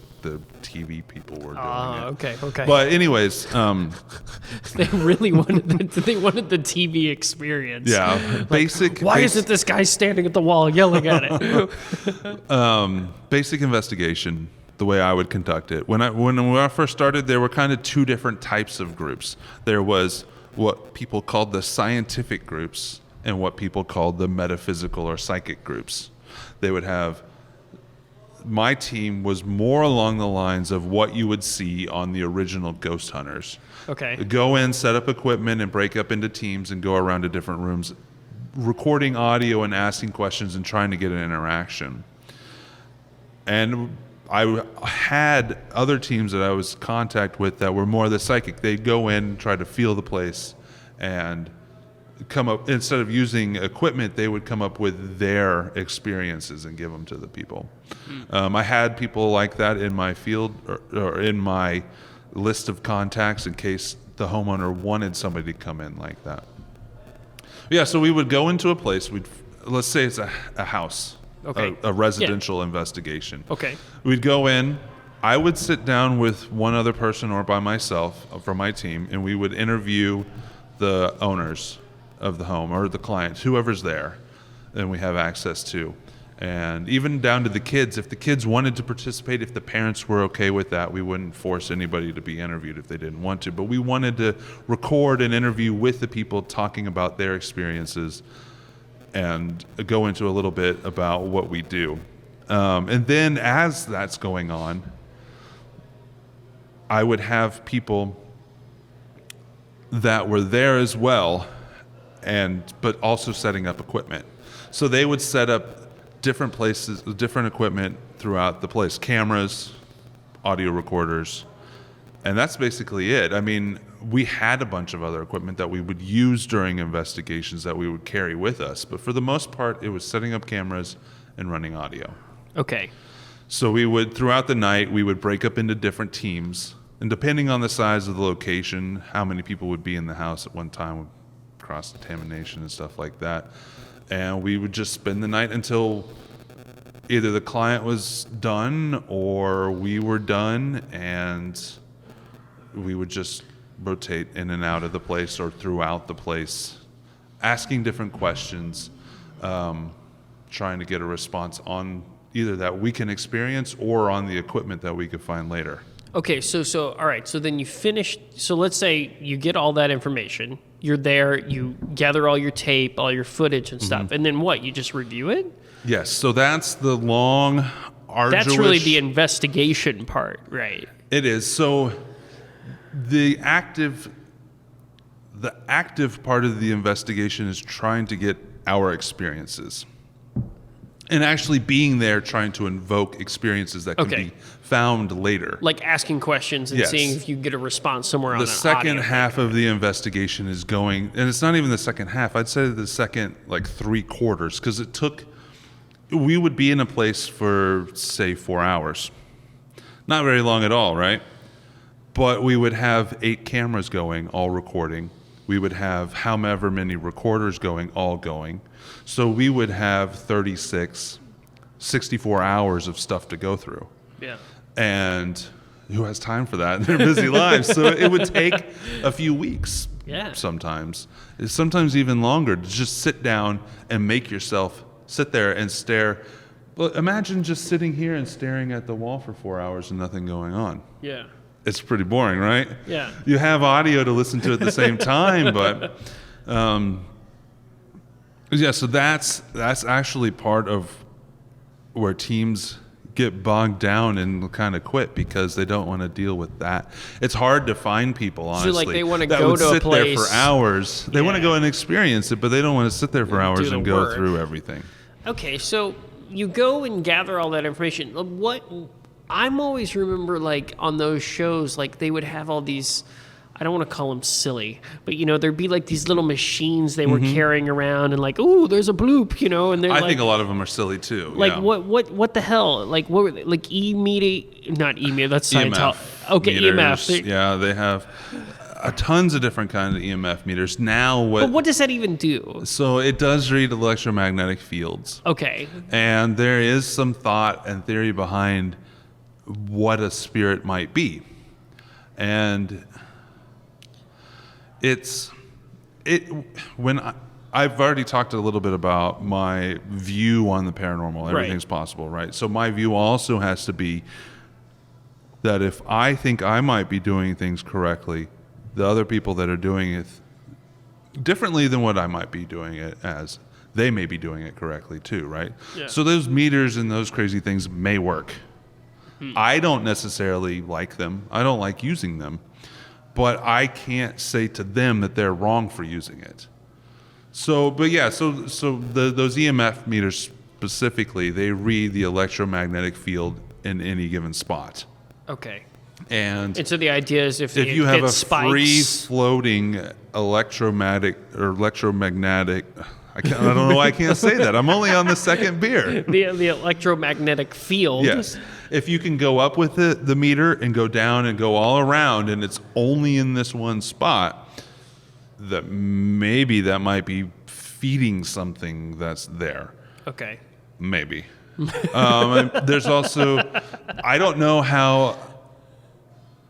TV people were doing it. Okay. But anyways, they really wanted the TV experience. Yeah, why isn't this guy standing at the wall yelling at it? Basic investigation, the way I would conduct it. When I first started, there were kind of two different types of groups. There was what people called the scientific groups and what people called the metaphysical or psychic groups. They would have, my team was more along the lines of what you would see on the original Ghost Hunters. Okay. Go in, set up equipment, and break up into teams and go around to different rooms, recording audio and asking questions and trying to get an interaction. And I had other teams that I was in contact with that were more the psychic. They'd go in, try to feel the place, and come up, instead of using equipment, they would come up with their experiences and give them to the people. I had people like that in my field or in my list of contacts in case the homeowner wanted somebody to come in like that. Yeah, so we would go into a place, let's say it's a house. Okay. A residential investigation. Okay. We'd go in. I would sit down with one other person or by myself from my team, and we would interview the owners of the home or the clients, whoever's there, and we have access to. And even down to the kids, if the kids wanted to participate, if the parents were okay with that, we wouldn't force anybody to be interviewed if they didn't want to. But we wanted to record an interview with the people talking about their experiences and go into a little bit about what we do. And then as that's going on, I would have people that were there as well, but also setting up equipment. So they would set up different places, different equipment throughout the place, cameras, audio recorders, and that's basically it. I mean, we had a bunch of other equipment that we would use during investigations that we would carry with us, but for the most part, it was setting up cameras and running audio. Okay. So we would, throughout the night, we would break up into different teams. And depending on the size of the location, how many people would be in the house at one time with cross-contamination and stuff like that. And we would just spend the night until either the client was done or we were done, and we would just rotate in and out of the place or throughout the place, asking different questions, trying to get a response on either that we can experience or on the equipment that we could find later. Okay, so all right, so then you finish, so let's say you get all that information, you're there, you gather all your tape, all your footage and stuff, and then what, you just review it? Yes, so that's the long, arduous... That's really the investigation part, right? It is. So the active part of the investigation is trying to get our experiences. And actually being there, trying to invoke experiences that can be found later. Like asking questions and seeing if you get a response somewhere on an audio. The second half of the investigation is going, and it's not even the second half, I'd say the second, 3/4, because we would be in a place for, say, 4 hours. Not very long at all, right? But we would have 8 cameras going, all recording. We would have however many recorders going, all going. So we would have 64 hours of stuff to go through. Yeah. And who has time for that in their busy lives? So it would take a few weeks sometimes. Sometimes even longer to just sit down and make yourself sit there and stare. Well, imagine just sitting here and staring at the wall for 4 hours and nothing going on. Yeah. It's pretty boring, right? Yeah. You have audio to listen to at the same time, but so that's actually part of where teams get bogged down and kind of quit because they don't want to deal with that. It's hard to find people, honestly. So they want to that go would to a sit place there for hours. They want to go and experience it, but they don't want to sit there for hours and go work. through everything. Okay, so you go and gather all that information. What I'm always remember, on those shows, they would have all these, I don't want to call them silly, but, there'd be, these little machines they were carrying around and, ooh, there's a bloop, and they're I think a lot of them are silly, too. What the hell? What were they, E-meter, not E-meter, that's Scientology. EMF Okay, meters. EMF. Yeah, they have tons of different kinds of EMF meters. Now, but what does that even do? So it does read electromagnetic fields. Okay. And there is some thought and theory behind what a spirit might be. And I've already talked a little bit about my view on the paranormal. Everything's possible, right? So my view also has to be that if I think I might be doing things correctly, the other people that are doing it differently than what I might be doing it as, they may be doing it correctly too, right? Yeah. So those meters and those crazy things may work. I don't necessarily like them. I don't like using them. But I can't say to them that they're wrong for using it. So those EMF meters specifically, they read the electromagnetic field in any given spot. Okay. And so the idea is if you have a spikes, free floating electromagnetic, I don't know why I can't say that. I'm only on the second beer. The electromagnetic field. Yes. If you can go up with the meter and go down and go all around and it's only in this one spot, that might be feeding something that's there. Okay. Maybe. There's also, I don't know how,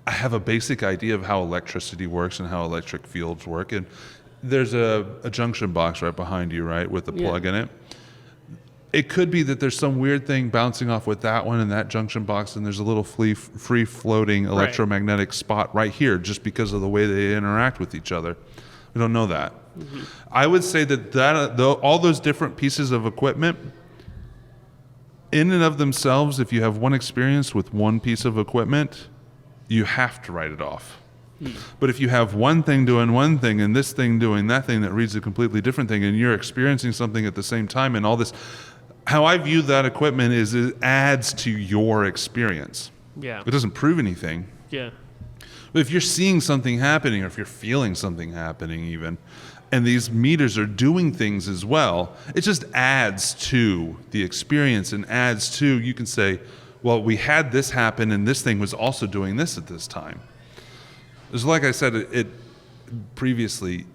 I have a basic idea of how electricity works and how electric fields work. And there's a junction box right behind you, right, with the plug in it. It could be that there's some weird thing bouncing off with that one and that junction box, and there's a little free floating electromagnetic spot right here just because of the way they interact with each other. We don't know that. Mm-hmm. I would say that all those different pieces of equipment, in and of themselves, if you have one experience with one piece of equipment, you have to write it off. But if you have one thing doing one thing and this thing doing that thing that reads a completely different thing and you're experiencing something at the same time and all this, how I view that equipment is it adds to your experience. Yeah. It doesn't prove anything. Yeah. But if you're seeing something happening or if you're feeling something happening even, and these meters are doing things as well, it just adds to the experience and adds to, you can say, well, we had this happen and this thing was also doing this at this time. It's like I said it previously,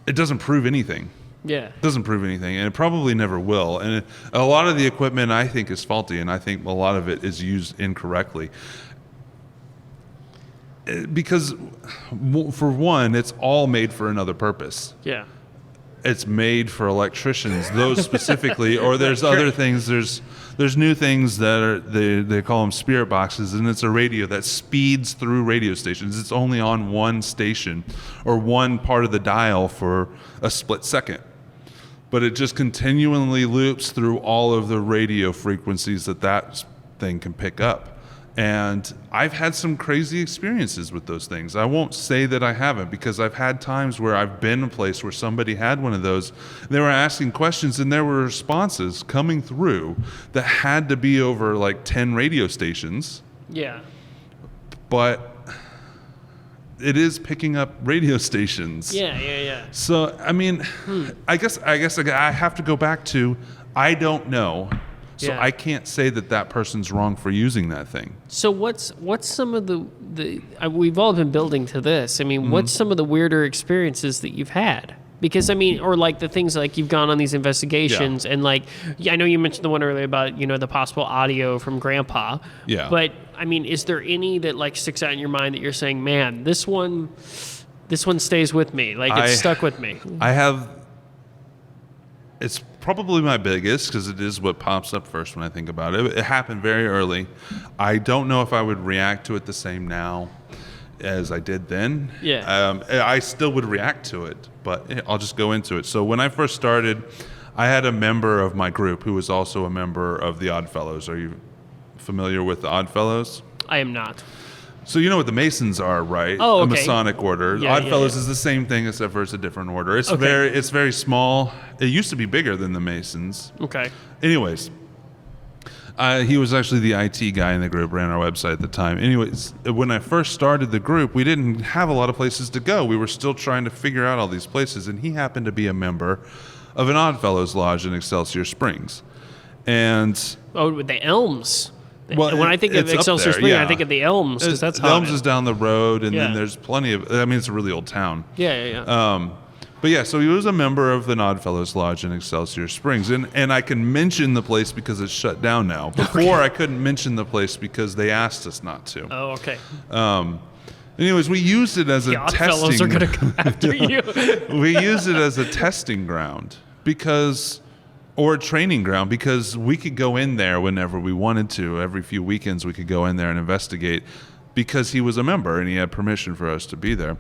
it doesn't prove anything. Yeah. It doesn't prove anything, and it probably never will. And a lot of the equipment, I think, is faulty, and I think a lot of it is used incorrectly. Because, for one, it's all made for another purpose. Yeah. It's made for electricians, those specifically, or there's other things. There's new things that are, they call them spirit boxes, and it's a radio that speeds through radio stations. It's only on one station or one part of the dial for a split second. But it just continually loops through all of the radio frequencies that thing can pick up. And I've had some crazy experiences with those things. I won't say that I haven't, because I've had times where I've been in a place where somebody had one of those. They were asking questions, and there were responses coming through that had to be over like 10 radio stations. Yeah. But it is picking up radio stations. Yeah. So, I mean, I guess I have to go back to, I don't know. So I can't say that person's wrong for using that thing. So what's some of the we've all been building to this. I mean, what's some of the weirder experiences that you've had? Because, I mean, or like the things like you've gone on these investigations and like, I know you mentioned the one earlier about, the possible audio from Grandpa. Yeah. But, I mean, is there any that like sticks out in your mind that you're saying, man, this one stays with me. Like it's stuck with me. It's probably my biggest, because it is what pops up first when I think about it. It happened very early. I don't know if I would react to it the same now as I did then. Yeah. I still would react to it, but I'll just go into it. So when I first started, I had a member of my group who was also a member of the Oddfellows. Are you familiar with the Oddfellows? I am not. So you know what the Masons are, right? Oh, okay. A Masonic order. Yeah, Oddfellows is the same thing, except for it's a different order. It's very small. It used to be bigger than the Masons. Okay. Anyways, he was actually the IT guy in the group, ran our website at the time. Anyways, when I first started the group, we didn't have a lot of places to go. We were still trying to figure out all these places, and he happened to be a member of an Oddfellows Lodge in Excelsior Springs. And the Elms. Well, when I think of Excelsior Springs, I think of the Elms, because that's the Elms is down the road, and then Yeah. there's plenty of. I mean, it's a really old town. Yeah. But yeah, so he was a member of the Oddfellows Lodge in Excelsior Springs, and I can mention the place because it's shut down now. Before, I couldn't mention the place because they asked us not to. Oh, okay. Anyways, we used it as a The testing. Oddfellows are going to come after you. We used it as a testing ground or a training ground, because we could go in there whenever we wanted to. Every few weekends we could go in there and investigate, because he was a member and he had permission for us to be there.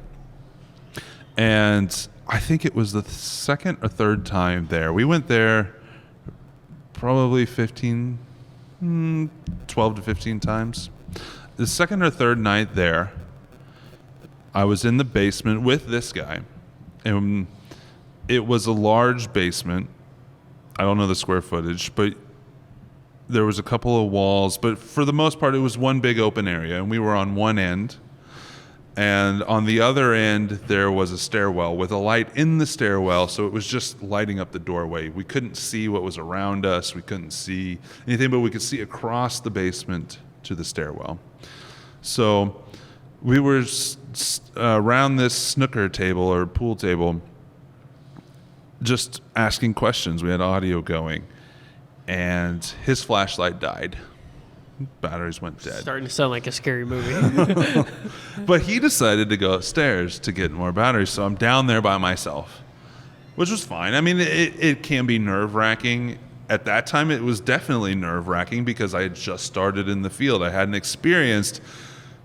And I think it was the second or third time there. We went there probably 12 to 15 times. The second or third night there, I was in the basement with this guy. And it was a large basement. I don't know the square footage, but there was a couple of walls. But for the most part, it was one big open area, and we were on one end. And on the other end, there was a stairwell with a light in the stairwell, so it was just lighting up the doorway. We couldn't see what was around us. We couldn't see anything, but we could see across the basement to the stairwell. So we were around this snooker table or pool table, just asking questions. We had audio going, and his flashlight died. Batteries went dead. Starting to sound like a scary movie. But he decided to go upstairs to get more batteries, so I'm down there by myself, which was fine. I mean, it can be nerve-wracking. At that time, it was definitely nerve-wracking because I had just started in the field. I hadn't experienced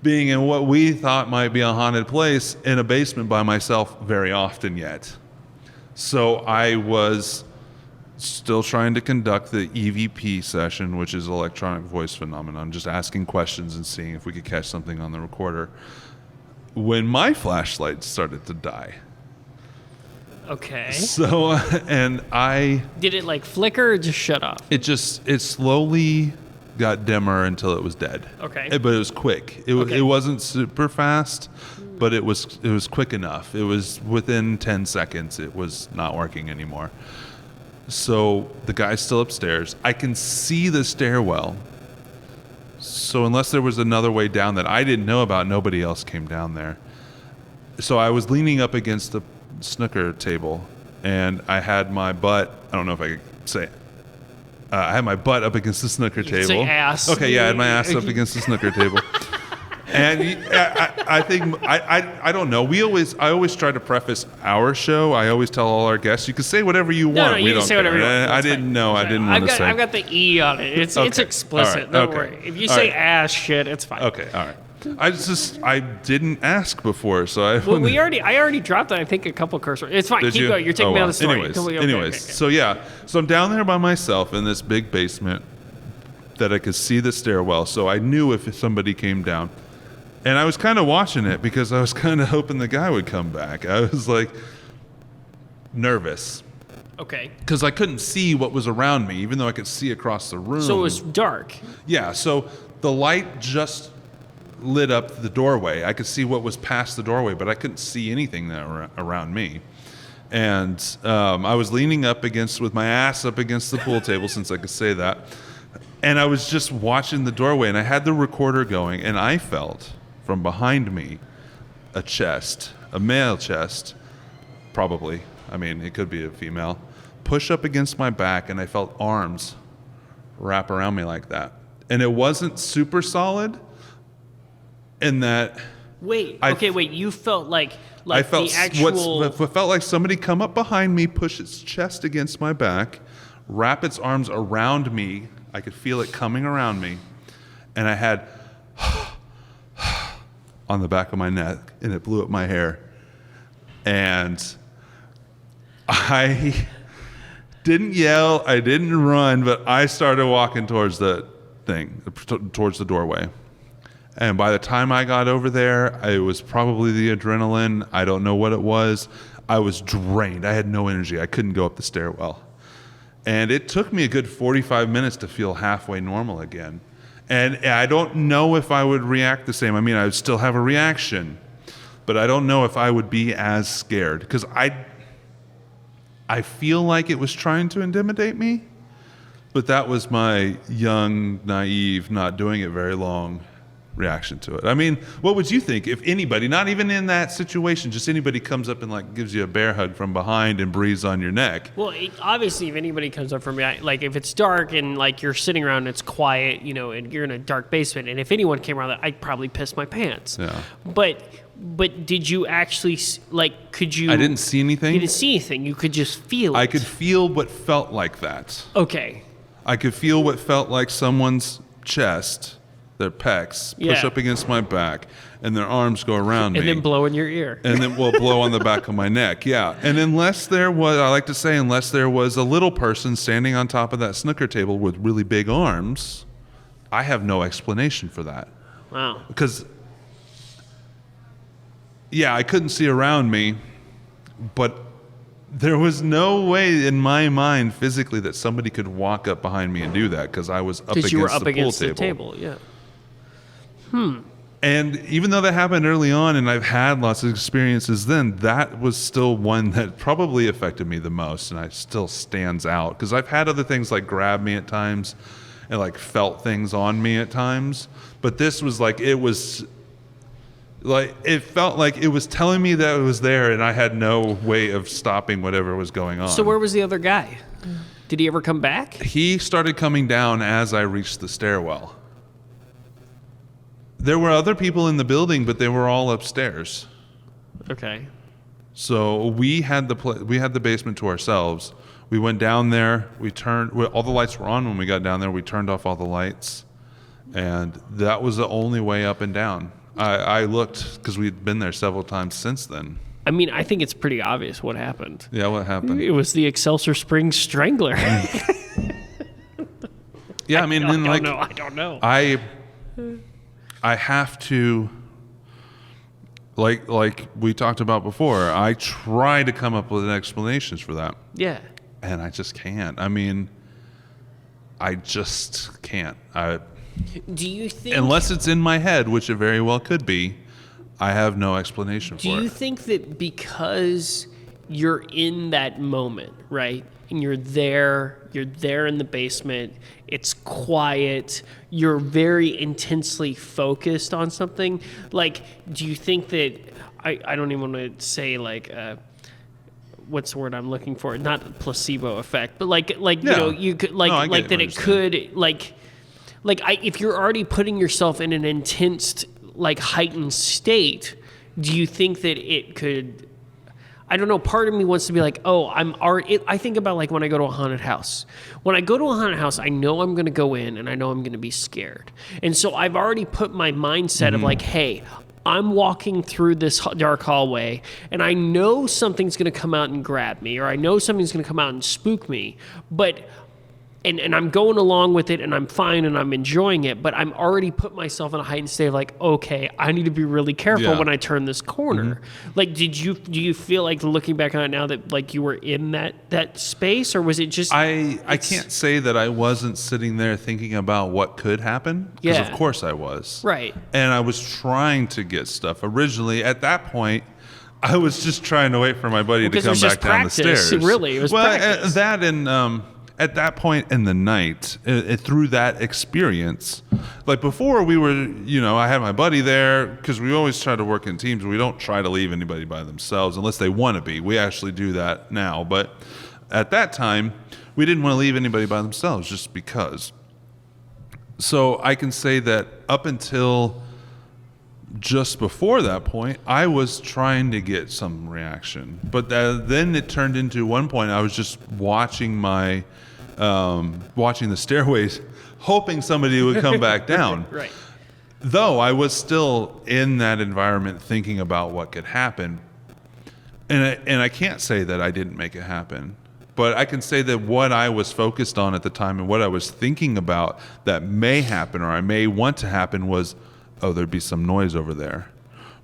being in what we thought might be a haunted place in a basement by myself very often yet. So I was still trying to conduct the EVP session, which is electronic voice phenomenon, just asking questions and seeing if we could catch something on the recorder, when my flashlight started to die. Okay. So, and I... Did it like flicker or just shut off? It slowly got dimmer until it was dead. Okay. But it was quick. It wasn't super fast, but it was quick enough. It was within 10 seconds, it was not working anymore. So the guy's still upstairs. I can see the stairwell So unless there was another way down that I didn't know about, nobody else came down there. So I was leaning up against the snooker table, and I had my butt, I don't know if I could say it. I had my butt up against the snooker table. Say ass. Okay, yeah, I had my ass up against the snooker table. And I think I don't know. I always try to preface our show. I always tell all our guests, you can say whatever you want. No, you can say whatever you want. I didn't know. I didn't want to say. I've got the E on it. It's explicit. Right, Don't worry. If you say ass shit, it's fine. Okay, all right. I didn't ask before, so I. Well, I already dropped, I think, a couple curse words. It's fine. Keep going. You're taking me on the story. Anyways, so yeah, so I'm down there by myself in this big basement that I could see the stairwell, so I knew if somebody came down. And I was kind of watching it because I was kind of hoping the guy would come back. I was like nervous. Okay. Because I couldn't see what was around me, even though I could see across the room. So it was dark. Yeah, so the light just lit up the doorway. I could see what was past the doorway, but I couldn't see anything around me. And I was leaning up with my ass up against the pool table, since I could say that. And I was just watching the doorway, and I had the recorder going, and I felt from behind me a male chest, probably, I mean, it could be a female, push up against my back, and I felt arms wrap around me like that. And it wasn't super solid in that... Wait, you felt like I felt the actual... what felt like somebody come up behind me, push its chest against my back, wrap its arms around me. I could feel it coming around me. And I had... on the back of my neck, and it blew up my hair. And I didn't yell, I didn't run, but I started walking towards the doorway. And by the time I got over there, it was probably the adrenaline. I don't know what it was. I was drained. I had no energy. I couldn't go up the stairwell. And it took me a good 45 minutes to feel halfway normal again. And I don't know if I would react the same. I mean, I would still have a reaction, but I don't know if I would be as scared, because I feel like it was trying to intimidate me, but that was my young, naive, not doing it very long reaction to it. I mean, what would you think if anybody, not even in that situation, just anybody comes up and like gives you a bear hug from behind and breathes on your neck? Well, obviously, if anybody comes up from behind, like if it's dark and like you're sitting around and it's quiet, you know, and you're in a dark basement, and if anyone came around, I'd probably piss my pants. Yeah. But did you actually, like, could you... I didn't see anything. You didn't see anything. You could just feel it. I could feel what felt like that. Okay. I could feel what felt like someone's chest, their pecs, push up against my back, and their arms go around me. And then blow in your ear. And then blow on the back of my neck, yeah. And unless there was a little person standing on top of that snooker table with really big arms, I have no explanation for that. Wow. Because, yeah, I couldn't see around me, but there was no way in my mind physically that somebody could walk up behind me and do that, because I was up against the pool table. Because you were up against the table, yeah. And even though that happened early on, and I've had lots of experiences then, that was still one that probably affected me the most, and it still stands out. Because I've had other things like grab me at times and like felt things on me at times. But this was like, it felt like it was telling me that it was there, and I had no way of stopping whatever was going on. So where was the other guy? Did he ever come back? He started coming down as I reached the stairwell. There were other people in the building, but they were all upstairs. Okay. So we had the basement to ourselves. We went down there. All the lights were on when we got down there. We turned off all the lights, and that was the only way up and down. I looked because we'd been there several times since then. I mean, I think it's pretty obvious what happened. Yeah, what happened? It was the Excelsior Springs Strangler. Yeah, I mean, I don't know. I have to, like we talked about before, I try to come up with explanations for that. Yeah. And I just can't. I mean, I just can't. Do you think... Unless it's in my head, which it very well could be, I have no explanation for it. Do you think that because you're in that moment, right, and you're there in the basement, it's quiet, you're very intensely focused on something. Like, do you think that, I don't even want to say like, what's the word I'm looking for? Not placebo effect, but like you know, you could like that it could like if you're already putting yourself in an intense, like heightened state, do you think that it could? I don't know. Part of me wants to be like, oh, I think about like when I go to a haunted house. When I go to a haunted house, I know I'm going to go in and I know I'm going to be scared. And so I've already put my mindset of like, hey, I'm walking through this dark hallway and I know something's going to come out and grab me, or I know something's going to come out and spook me, but and I'm going along with it and I'm fine and I'm enjoying it, but I'm already put myself in a heightened state of like, okay, I need to be really careful when I turn this corner. Like, do you feel like, looking back on it now, that like you were in that space, or was it just I can't say that I wasn't sitting there thinking about what could happen, because of course I was. Right. And I was trying to get stuff. Originally, at that point, I was just trying to wait for my buddy to come back down the stairs. Really, it was practice. That and at that point in the night, through that experience, like before we were, I had my buddy there, because we always try to work in teams. We don't try to leave anybody by themselves unless they want to be. We actually do that now. But at that time, we didn't want to leave anybody by themselves just because. So I can say that up until just before that point, I was trying to get some reaction. But then it turned into one point, I was just watching watching the stairways, hoping somebody would come back down. Right. Though I was still in that environment thinking about what could happen. And I can't say that I didn't make it happen. But I can say that what I was focused on at the time and what I was thinking about that may happen or I may want to happen was, oh, there'd be some noise over there.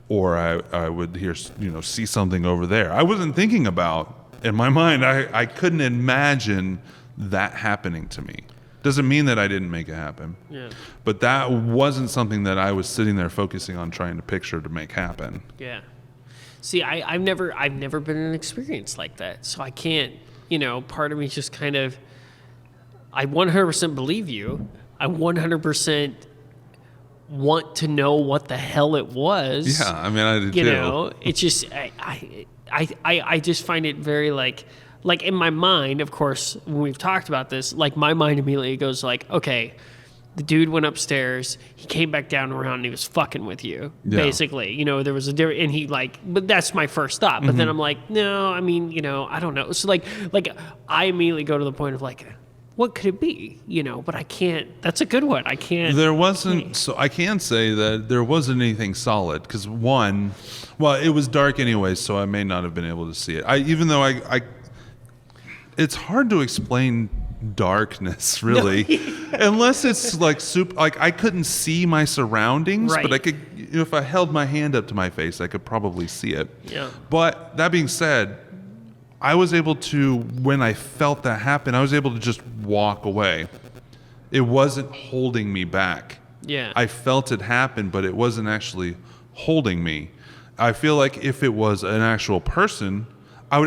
Or I would hear, see something over there. I wasn't thinking about, in my mind, I couldn't imagine that happening to me. Doesn't mean that I didn't make it happen. Yeah. But that wasn't something that I was sitting there focusing on trying to picture to make happen. Yeah. See, I've never been in an experience like that. So I can't, part of me just kind of, I 100% believe you. I 100% want to know what the hell it was. Yeah, I mean, I did too. It's just, I just find it very like in my mind, of course, when we've talked about this, like my mind immediately goes like, okay, the dude went upstairs, he came back down around and he was fucking with you, basically. There was a different, and he but that's my first thought. But then I'm like, no, I mean, I don't know. So like I immediately go to the point of like, what could it be? But I can't, that's a good one. I can't. There wasn't, so I can say that there wasn't anything solid because it was dark anyway, so I may not have been able to see it. Even though it's hard to explain darkness really, unless it's like super, like I couldn't see my surroundings, but I could, if I held my hand up to my face, I could probably see it. Yeah. But that being said, I was able to, when I felt that happen, I was able to just walk away. It wasn't holding me back. Yeah. I felt it happen, but it wasn't actually holding me. I feel like if it was an actual person, I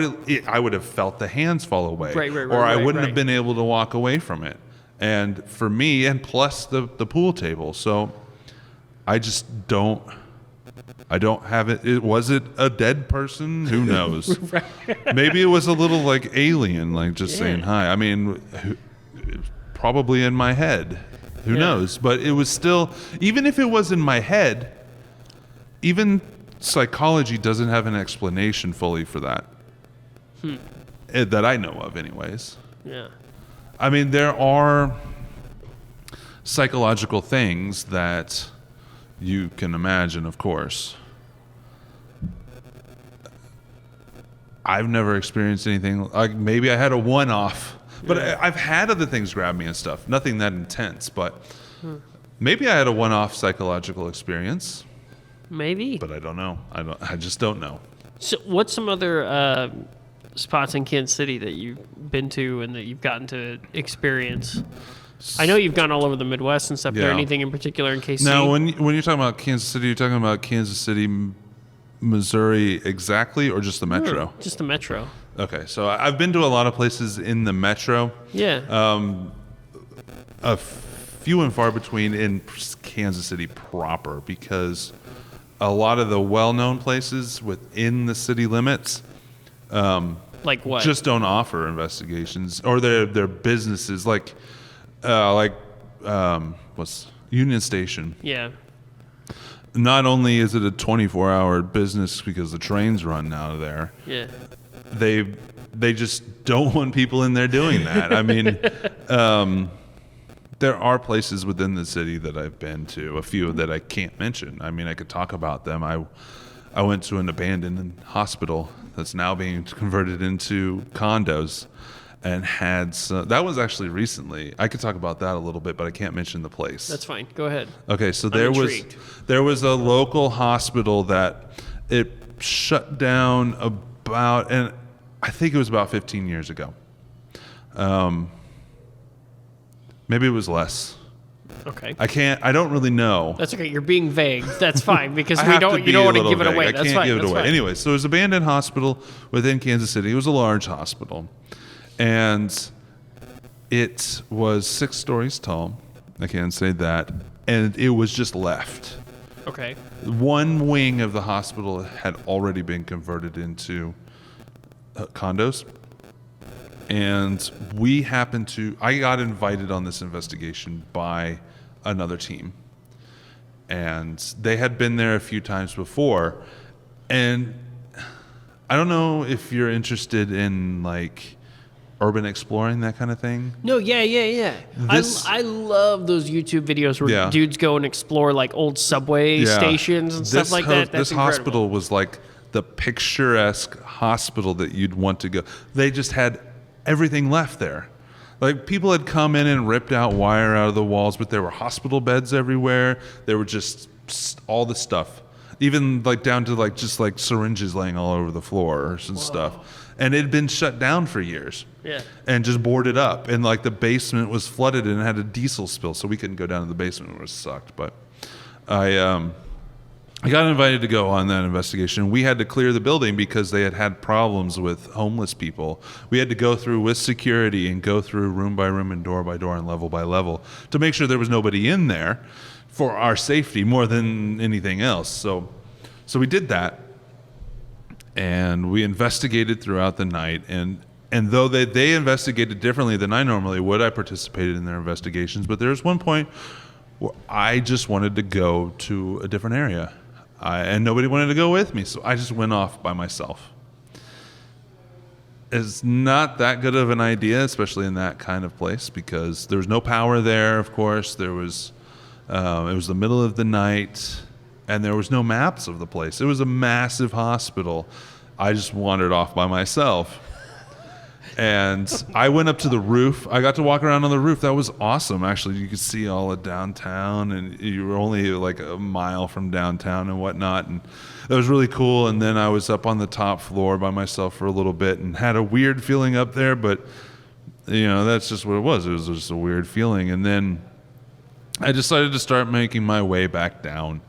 would have felt the hands fall away. Right, or I wouldn't have been able to walk away from it. And for me, and plus the pool table. So I just don't. I don't have it. Was it a dead person? Who knows? Maybe it was a little like alien, like just saying hi. I mean, probably in my head. Who knows? But it was still, even if it was in my head, even psychology doesn't have an explanation fully for that. That I know of anyways. Yeah. I mean, there are psychological things that you can imagine, of course. I've never experienced anything like, maybe I had a one-off, but I've had other things grab me and stuff. Nothing that intense, but maybe I had a one-off psychological experience. Maybe. But I don't know. I just don't know. So what's some other spots in Kansas City that you've been to and that you've gotten to experience? I know you've gone all over the Midwest and stuff. Is there anything in particular in KC? Now, when you're talking about Kansas City, you're talking about Kansas City, Missouri exactly, or just the metro? Just the metro. Okay, so I've been to a lot of places in the metro. Yeah. A few and far between in Kansas City proper, because a lot of the well-known places within the city limits like what? just don't offer investigations, or their businesses what's Union Station. Yeah. Not only is it a 24-hour business because the trains run out of there. Yeah. They just don't want people in there doing that. I mean, there are places within the city that I've been to, a few that I can't mention. I mean, I could talk about them. I went to an abandoned hospital that's now being converted into condos, and that was actually recently. I could talk about that a little bit, but I can't mention the place. That's fine. Go ahead. Okay, so there was a local hospital that it shut down about, and I think it was about 15 years ago. Maybe it was less. Okay. I don't really know. That's okay. You're being vague. That's fine, because you don't want to give it away. That's fine. Give it away. Anyway, so it was an abandoned hospital within Kansas City. It was a large hospital, and it was 6 stories tall. I can't say that. And it was just left. Okay. One wing of the hospital had already been converted into condos. And I got invited on this investigation by another team. And they had been there a few times before. And I don't know if you're interested in like urban exploring, that kind of thing. No, yeah. I love those YouTube videos where dudes go and explore like old subway stations and stuff like that. That's this hospital was like the picturesque hospital that you'd want to go. They just had everything left there. Like, people had come in and ripped out wire out of the walls, but there were hospital beds everywhere. There were just all the stuff, even like down to like just like syringes laying all over the floors and stuff. And it had been shut down for years. Yeah. And just boarded up, and like the basement was flooded and had a diesel spill, so we couldn't go down to the basement. It was sucked. But I got invited to go on that investigation. We had to clear the building because they had problems with homeless people. We had to go through with security and go through room by room and door by door and level by level to make sure there was nobody in there for our safety more than anything else. So we did that, and we investigated throughout the night. And though they investigated differently than I normally would, I participated in their investigations. But there was one point where I just wanted to go to a different area. And nobody wanted to go with me, so I just went off by myself. It's not that good of an idea, especially in that kind of place, because there was no power there, of course. It was the middle of the night, and there was no maps of the place. It was a massive hospital. I just wandered off by myself. And I went up to the roof. I got to walk around on the roof. That was awesome, actually. You could see all of downtown, and you were only like a mile from downtown and whatnot. And that was really cool. And then I was up on the top floor by myself for a little bit and had a weird feeling up there. But, that's just what it was. It was just a weird feeling. And then I decided to start making my way back down.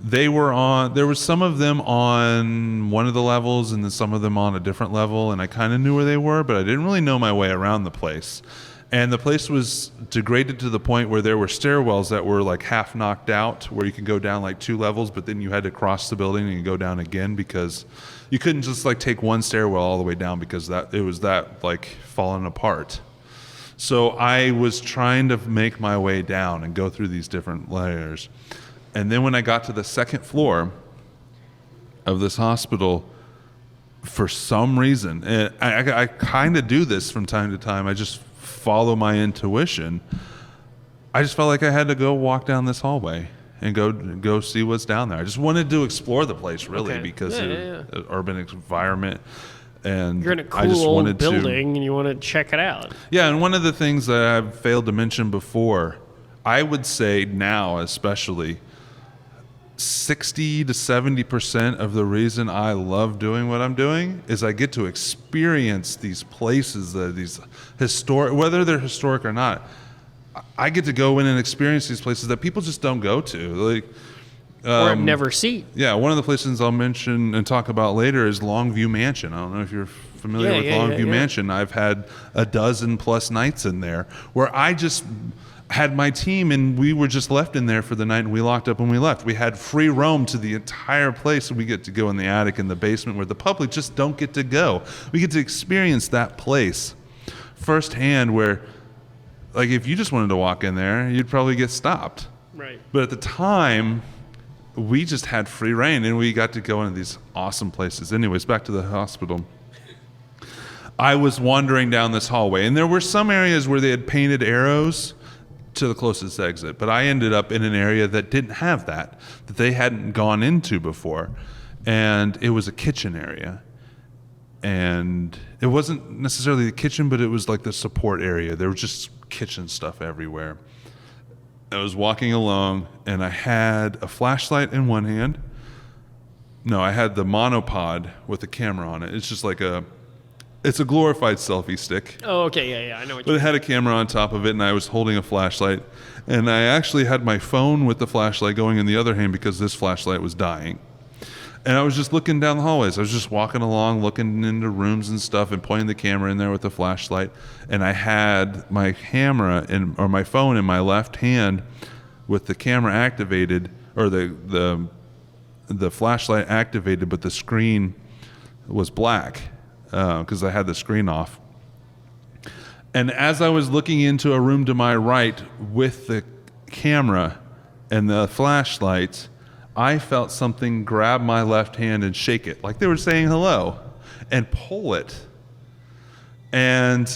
There were some of them on one of the levels and then some of them on a different level, and I kind of knew where they were, but I didn't really know my way around the place. And the place was degraded to the point where there were stairwells that were like half knocked out, where you could go down like 2 levels, but then you had to cross the building and go down again, because you couldn't just like take one stairwell all the way down, because it was that like falling apart. So I was trying to make my way down and go through these different layers. And then when I got to the 2nd floor of this hospital, for some reason, and I kind of do this from time to time, I just follow my intuition. I just felt like I had to go walk down this hallway and go see what's down there. I just wanted to explore the place, really, because of the urban environment. And you're in a cool old building and you want to check it out. Yeah, and one of the things that I've failed to mention before, I would say now especially, 60 to 70% of the reason I love doing what I'm doing is I get to experience these places, these historic, whether they're historic or not. I get to go in and experience these places that people just don't go to, or have never seen. Yeah, one of the places I'll mention and talk about later is Longview Mansion. I don't know if you're familiar with Longview Mansion, I've had a dozen plus nights in there where I just had my team and we were just left in there for the night and we locked up and we left. We had free roam to the entire place, and we get to go in the attic and the basement where the public just don't get to go. We get to experience that place firsthand where, like, if you just wanted to walk in there, you'd probably get stopped. Right. But at the time, we just had free reign and we got to go into these awesome places. Anyways, back to the hospital. I was wandering down this hallway and there were some areas where they had painted arrows to the closest exit, but I ended up in an area that didn't have that they hadn't gone into before, and it was a kitchen area, and it wasn't necessarily the kitchen, but it was like the support area. There was just kitchen stuff everywhere. I was walking along and I had a flashlight in one hand. No, I had the monopod with the camera on it. It's just like it's a glorified selfie stick. Oh, okay, I know what But it had a camera on top of it, and I was holding a flashlight. And I actually had my phone with the flashlight going in the other hand because this flashlight was dying. And I was just looking down the hallways. I was just walking along, looking into rooms and stuff, and pointing the camera in there with the flashlight. And I had my camera or my phone in my left hand with the camera activated, or the flashlight activated, but the screen was black. Because I had the screen off. And as I was looking into a room to my right with the camera and the flashlight, I felt something grab my left hand and shake it, like they were saying hello, and pull it. And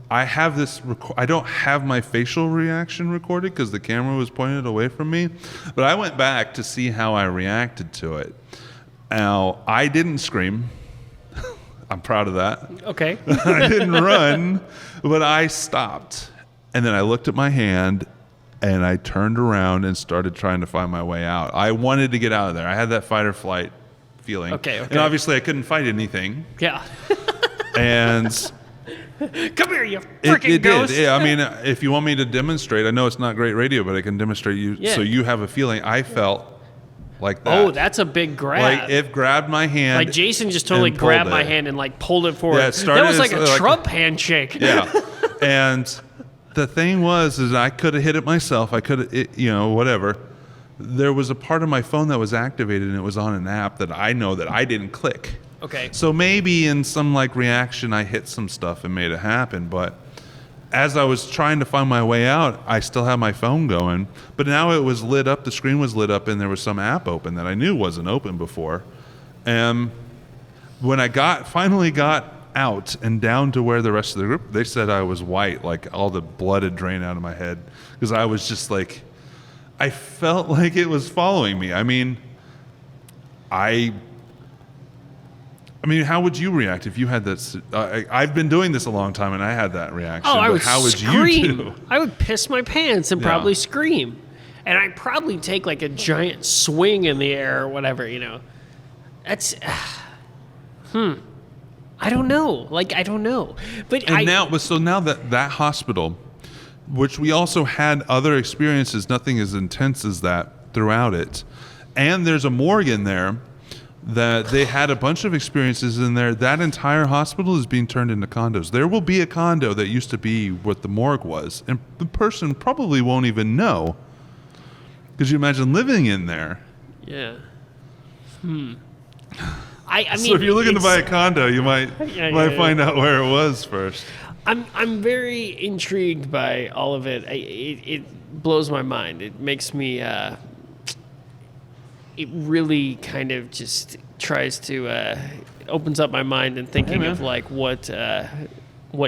I have this, I don't have my facial reaction recorded because the camera was pointed away from me, but I went back to see how I reacted to it. Now, I didn't scream. I'm proud of that. Okay. I didn't run, but I stopped. And then I looked at my hand and I turned around and started trying to find my way out. I wanted to get out of there. I had that fight or flight feeling. Okay. And obviously I couldn't fight anything. Yeah. And come here, you freaking ghost. Yeah, I mean, if you want me to demonstrate, I know it's not great radio, but I can demonstrate you so you have a feeling. I felt like that. Oh, that's a and grab. Like it grabbed my hand. Like Jason just totally grabbed my hand and like pulled it forward. Yeah, that was like a Trump handshake. Yeah. And the thing was, is I could have hit it myself. I could have, whatever. There was a part of my phone that was activated and it was on an app that I know that I didn't click. Okay. So maybe in some like reaction, I hit some stuff and made it happen. But as I was trying to find my way out, I still had my phone going, but now it was lit up. The screen was lit up and there was some app open that I knew wasn't open before. And when I finally got out and down to where the rest of the group, they said I was white, like all the blood had drained out of my head because I was just like, I felt like it was following me. I mean, how would you react if you had that? I've been doing this a long time, and I had that reaction. Oh, I would how would scream. You do? I would piss my pants and probably scream. And I'd probably take like a giant swing in the air or whatever, That's, I don't know. I don't know. But now that hospital, which we also had other experiences, nothing as intense as that throughout it, and there's a morgue in there, that they had a bunch of experiences in there. That entire hospital is being turned into condos. There will be a condo that used to be what the morgue was, and the person probably won't even know. Could you imagine living in there? Yeah. I mean, so if you're looking to buy a condo, you might find out where it was first. I'm very intrigued by all of it. It blows my mind. It makes me. It really kind of just tries to opens up my mind and thinking of like what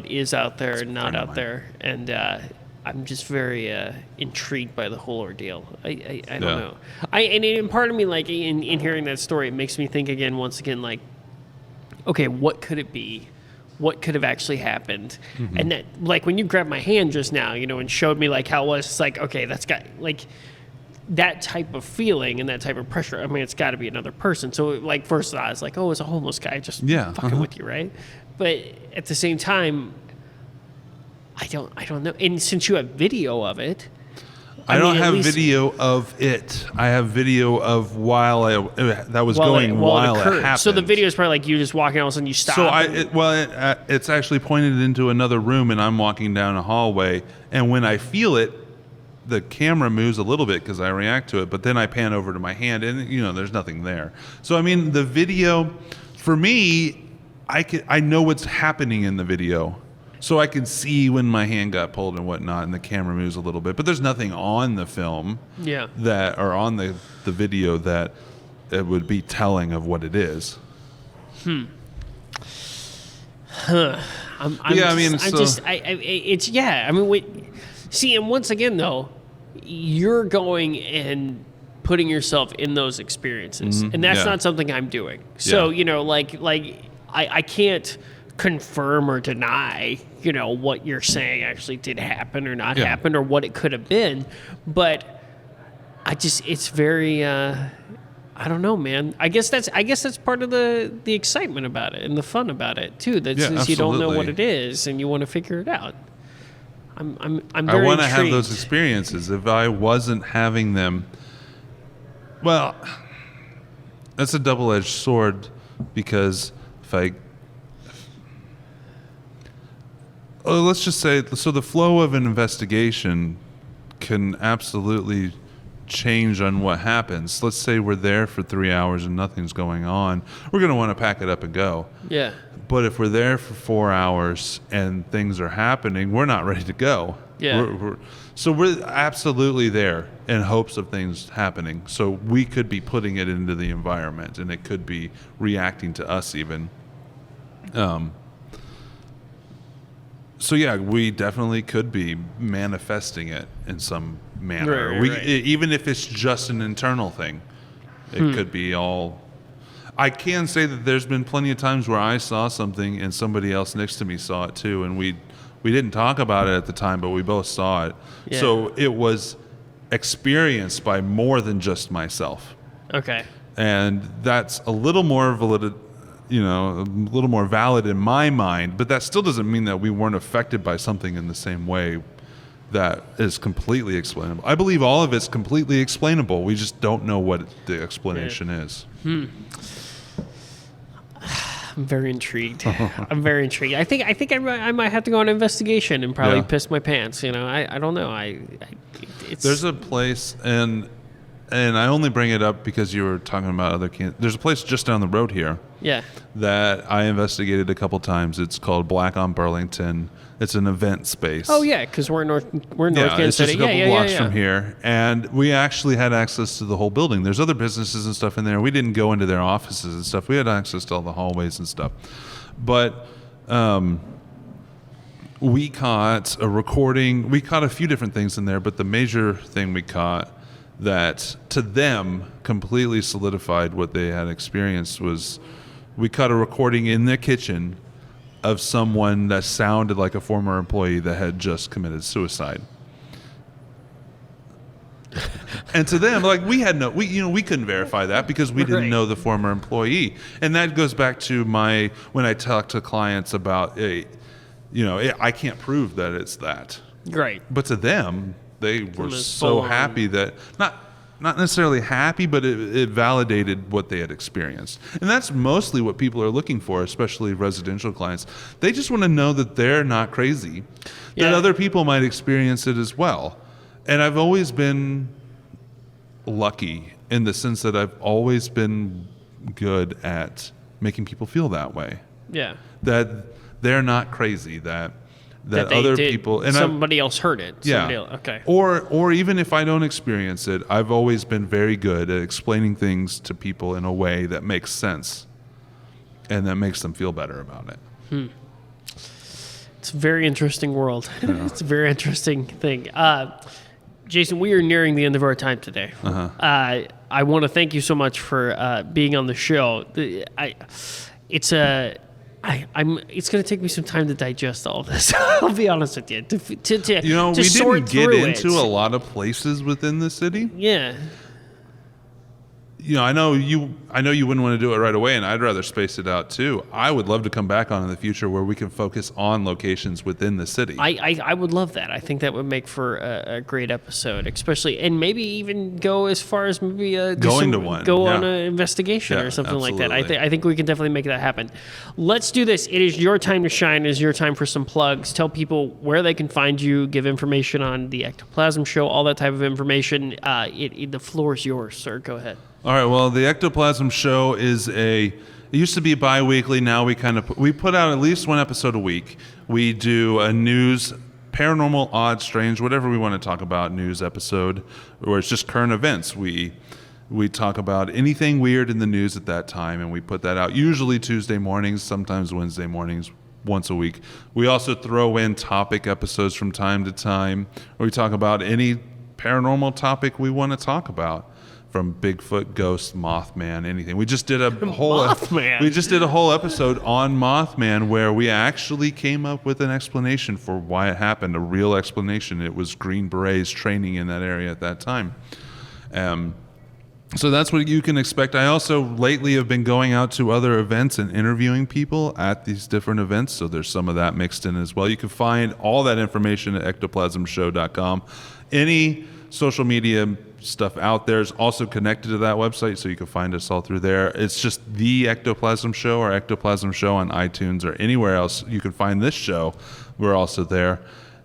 is out there and not out there, and I'm just very intrigued by the whole ordeal. I don't know. And part of me, like in hearing that story, it makes me think once again, like, okay, what could it be? What could have actually happened? Mm-hmm. And that, like, when you grabbed my hand just now, and showed me like how it was, it's like, okay, that's got like. That type of feeling and that type of pressure, I mean, it's got to be another person. So, like, first I was like, oh, it's a homeless guy just fucking with you, right? But at the same time, I don't know. And since you have video of it, I don't have video of it. I have video of while it happened. So the video is probably like you just walking out, all of a sudden you stop. So it's actually pointed into another room, and I'm walking down a hallway, and when I feel it, the camera moves a little bit because I react to it, but then I pan over to my hand, and there's nothing there. So I mean, the video, for me, I know what's happening in the video, so I can see when my hand got pulled and whatnot, and the camera moves a little bit. But there's nothing on the film, or on the video that it would be telling of what it is. See, and once again, though, you're going and putting yourself in those experiences, and that's not something I'm doing. So, I can't confirm or deny, what you're saying actually did happen or not happen or what it could have been. But it's very, I don't know, man. I guess that's part of the excitement about it and the fun about it too. That you don't know what it is and you want to figure it out. I'm very I want to intrigued. have those experiences. If I wasn't having them, well, that's a double-edged sword, because let's just say, so the flow of an investigation can absolutely change on what happens. Let's say we're there for 3 hours and nothing's going on. We're going to want to pack it up and go. Yeah. But if we're there for 4 hours and things are happening, we're not ready to go. Yeah. So we're absolutely there in hopes of things happening. So we could be putting it into the environment, and it could be reacting to us even. So yeah, we definitely could be manifesting it in some manner. Right. Even if it's just an internal thing, it could be all. I can say that there's been plenty of times where I saw something and somebody else next to me saw it too, and we didn't talk about it at the time, but we both saw it. Yeah. So it was experienced by more than just myself. Okay. And that's a little more valid, a little more valid in my mind, but that still doesn't mean that we weren't affected by something in the same way that is completely explainable. I believe all of it's completely explainable. We just don't know what the explanation is. I'm very intrigued. I think I might have to go on an investigation and probably piss my pants. I don't know. There's a place, and I only bring it up because you were talking about there's a place just down the road here. Yeah. That I investigated a couple times. It's called Black on Burlington. It's an event space. Oh yeah, because we're in North Kansas City. It's just a couple blocks from here, and we actually had access to the whole building. There's other businesses and stuff in there. We didn't go into their offices and stuff. We had access to all the hallways and stuff. But we caught a recording. We caught a few different things in there, but the major thing we caught that to them completely solidified what they had experienced was we caught a recording in their kitchen of someone that sounded like a former employee that had just committed suicide. And to them, we couldn't verify that because we didn't know the former employee. And that goes back to when I talk to clients about, I can't prove that it's that. Right. But to them, they were so happy that, not necessarily happy, but it validated what they had experienced. And that's mostly what people are looking for, especially residential clients. They just want to know that they're not crazy, that other people might experience it as well. And I've always been lucky in the sense that I've always been good at making people feel that way. Yeah. That they're not crazy, that other people and somebody else heard it. Okay. Or even if I don't experience it, I've always been very good at explaining things to people in a way that makes sense and that makes them feel better about it. It's a very interesting world. It's a very interesting thing. Jason, we are nearing the end of our time today. I want to thank you so much for being on the show. It's going to take me some time to digest all of this. I'll be honest with you. We didn't get into a lot of places within the city. Yeah. I know you wouldn't want to do it right away, and I'd rather space it out too. I would love to come back on in the future where we can focus on locations within the city. I would love that. I think that would make for a great episode, especially, and maybe even go as far as maybe go on an investigation or something like that. I think we can definitely make that happen. Let's do this. It is your time to shine. It is your time for some plugs. Tell people where they can find you. Give information on the Ectoplasm Show, all that type of information. The floor is yours, sir. Go ahead. All right. Well, the Ectoplasm Show it used to be bi-weekly. Now we put out at least one episode a week. We do a news, paranormal, odd, strange, whatever we want to talk about news episode, or it's just current events. We talk about anything weird in the news at that time, and we put that out usually Tuesday mornings, sometimes Wednesday mornings, once a week. We also throw in topic episodes from time to time where we talk about any paranormal topic we want to talk about. From Bigfoot, ghosts, Mothman, anything. We just did a whole episode on Mothman where we actually came up with an explanation for why it happened, a real explanation. It was Green Berets training in that area at that time. So that's what you can expect. I also lately have been going out to other events and interviewing people at these different events, so there's some of that mixed in as well. You can find all that information at ectoplasmshow.com. Any social media stuff out there is also connected to that website, so you can find us all through there. It's just the Ectoplasm Show or Ectoplasm Show on iTunes or anywhere else you can find this show. We're also there.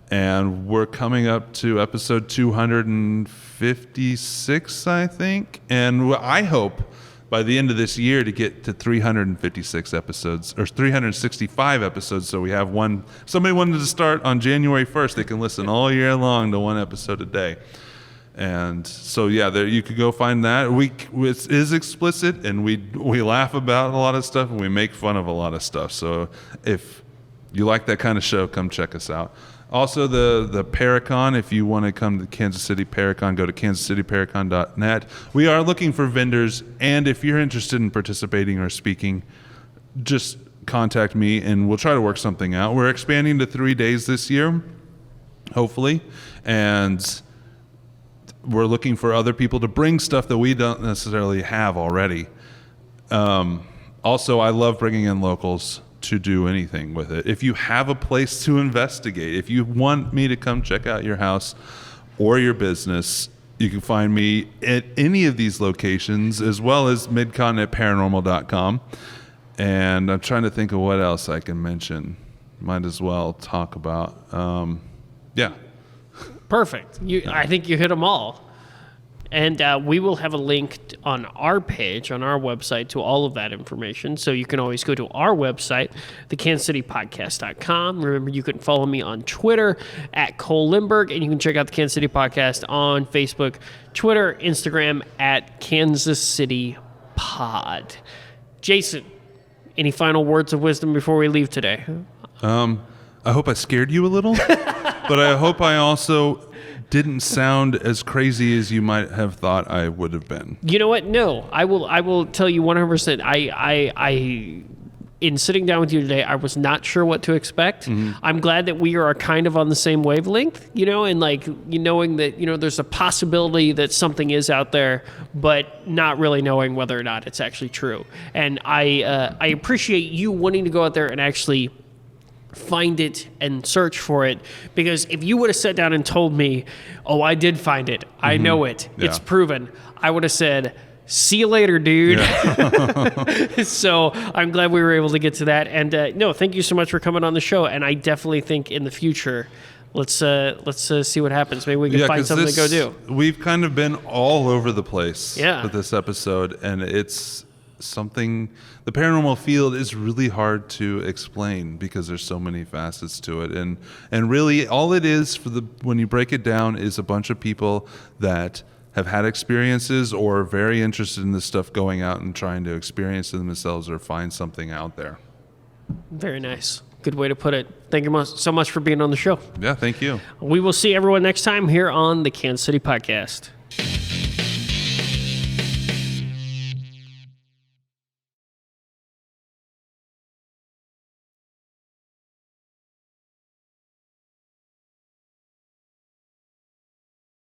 And we're coming up to episode 256, I think. And I hope by the end of this year to get to 356 episodes or 365 episodes. So we have one. Somebody wanted to start on January 1st. They can listen all year long to one episode a day. And so, there you could go find that. It is explicit, and we laugh about a lot of stuff, and we make fun of a lot of stuff. So if you like that kind of show, come check us out. Also, the Paracon, if you want to come to Kansas City Paracon, go to kansascityparacon.net. We are looking for vendors, and if you're interested in participating or speaking, just contact me, and we'll try to work something out. We're expanding to 3 days this year, hopefully, and we're looking for other people to bring stuff that we don't necessarily have already. Also, I love bringing in locals to do anything with it. If you have a place to investigate, if you want me to come check out your house or your business, you can find me at any of these locations, as well as midcontinentparanormal.com. And I'm trying to think of what else I can mention. Might as well talk about. Perfect. I think you hit them all. And we will have a link on our page, on our website, to all of that information. So you can always go to our website, thekansacitypodcast.com. Remember, you can follow me on Twitter at Cole Lindbergh, and you can check out the Kansas City Podcast on Facebook, Twitter, Instagram at Kansas City Pod. Jason, any final words of wisdom before we leave today? I hope I scared you a little, but I hope I also didn't sound as crazy as you might have thought I would have been. You know what? No, I will tell you 100%. I in sitting down with you today, I was not sure what to expect. Mm-hmm. I'm glad that we are kind of on the same wavelength, and knowing that, there's a possibility that something is out there, but not really knowing whether or not it's actually true. And I appreciate you wanting to go out there and actually find it and search for it, because if you would have sat down and told me, I did find it, I know it, it's proven, I would have said, see you later, dude. Yeah. So I'm glad we were able to get to that. And no, thank you so much for coming on the show. And I definitely think in the future, let's see what happens. Maybe we can find something to go do. We've kind of been all over the place with this episode, and it's something. The paranormal field is really hard to explain because there's so many facets to it, and really all it is when you break it down is a bunch of people that have had experiences or are very interested in this stuff, going out and trying to experience it themselves or find something out there. Very nice. Good way to put it. Thank you so much for being on the show. Yeah, thank you. We will see everyone next time here on the Kansas City Podcast.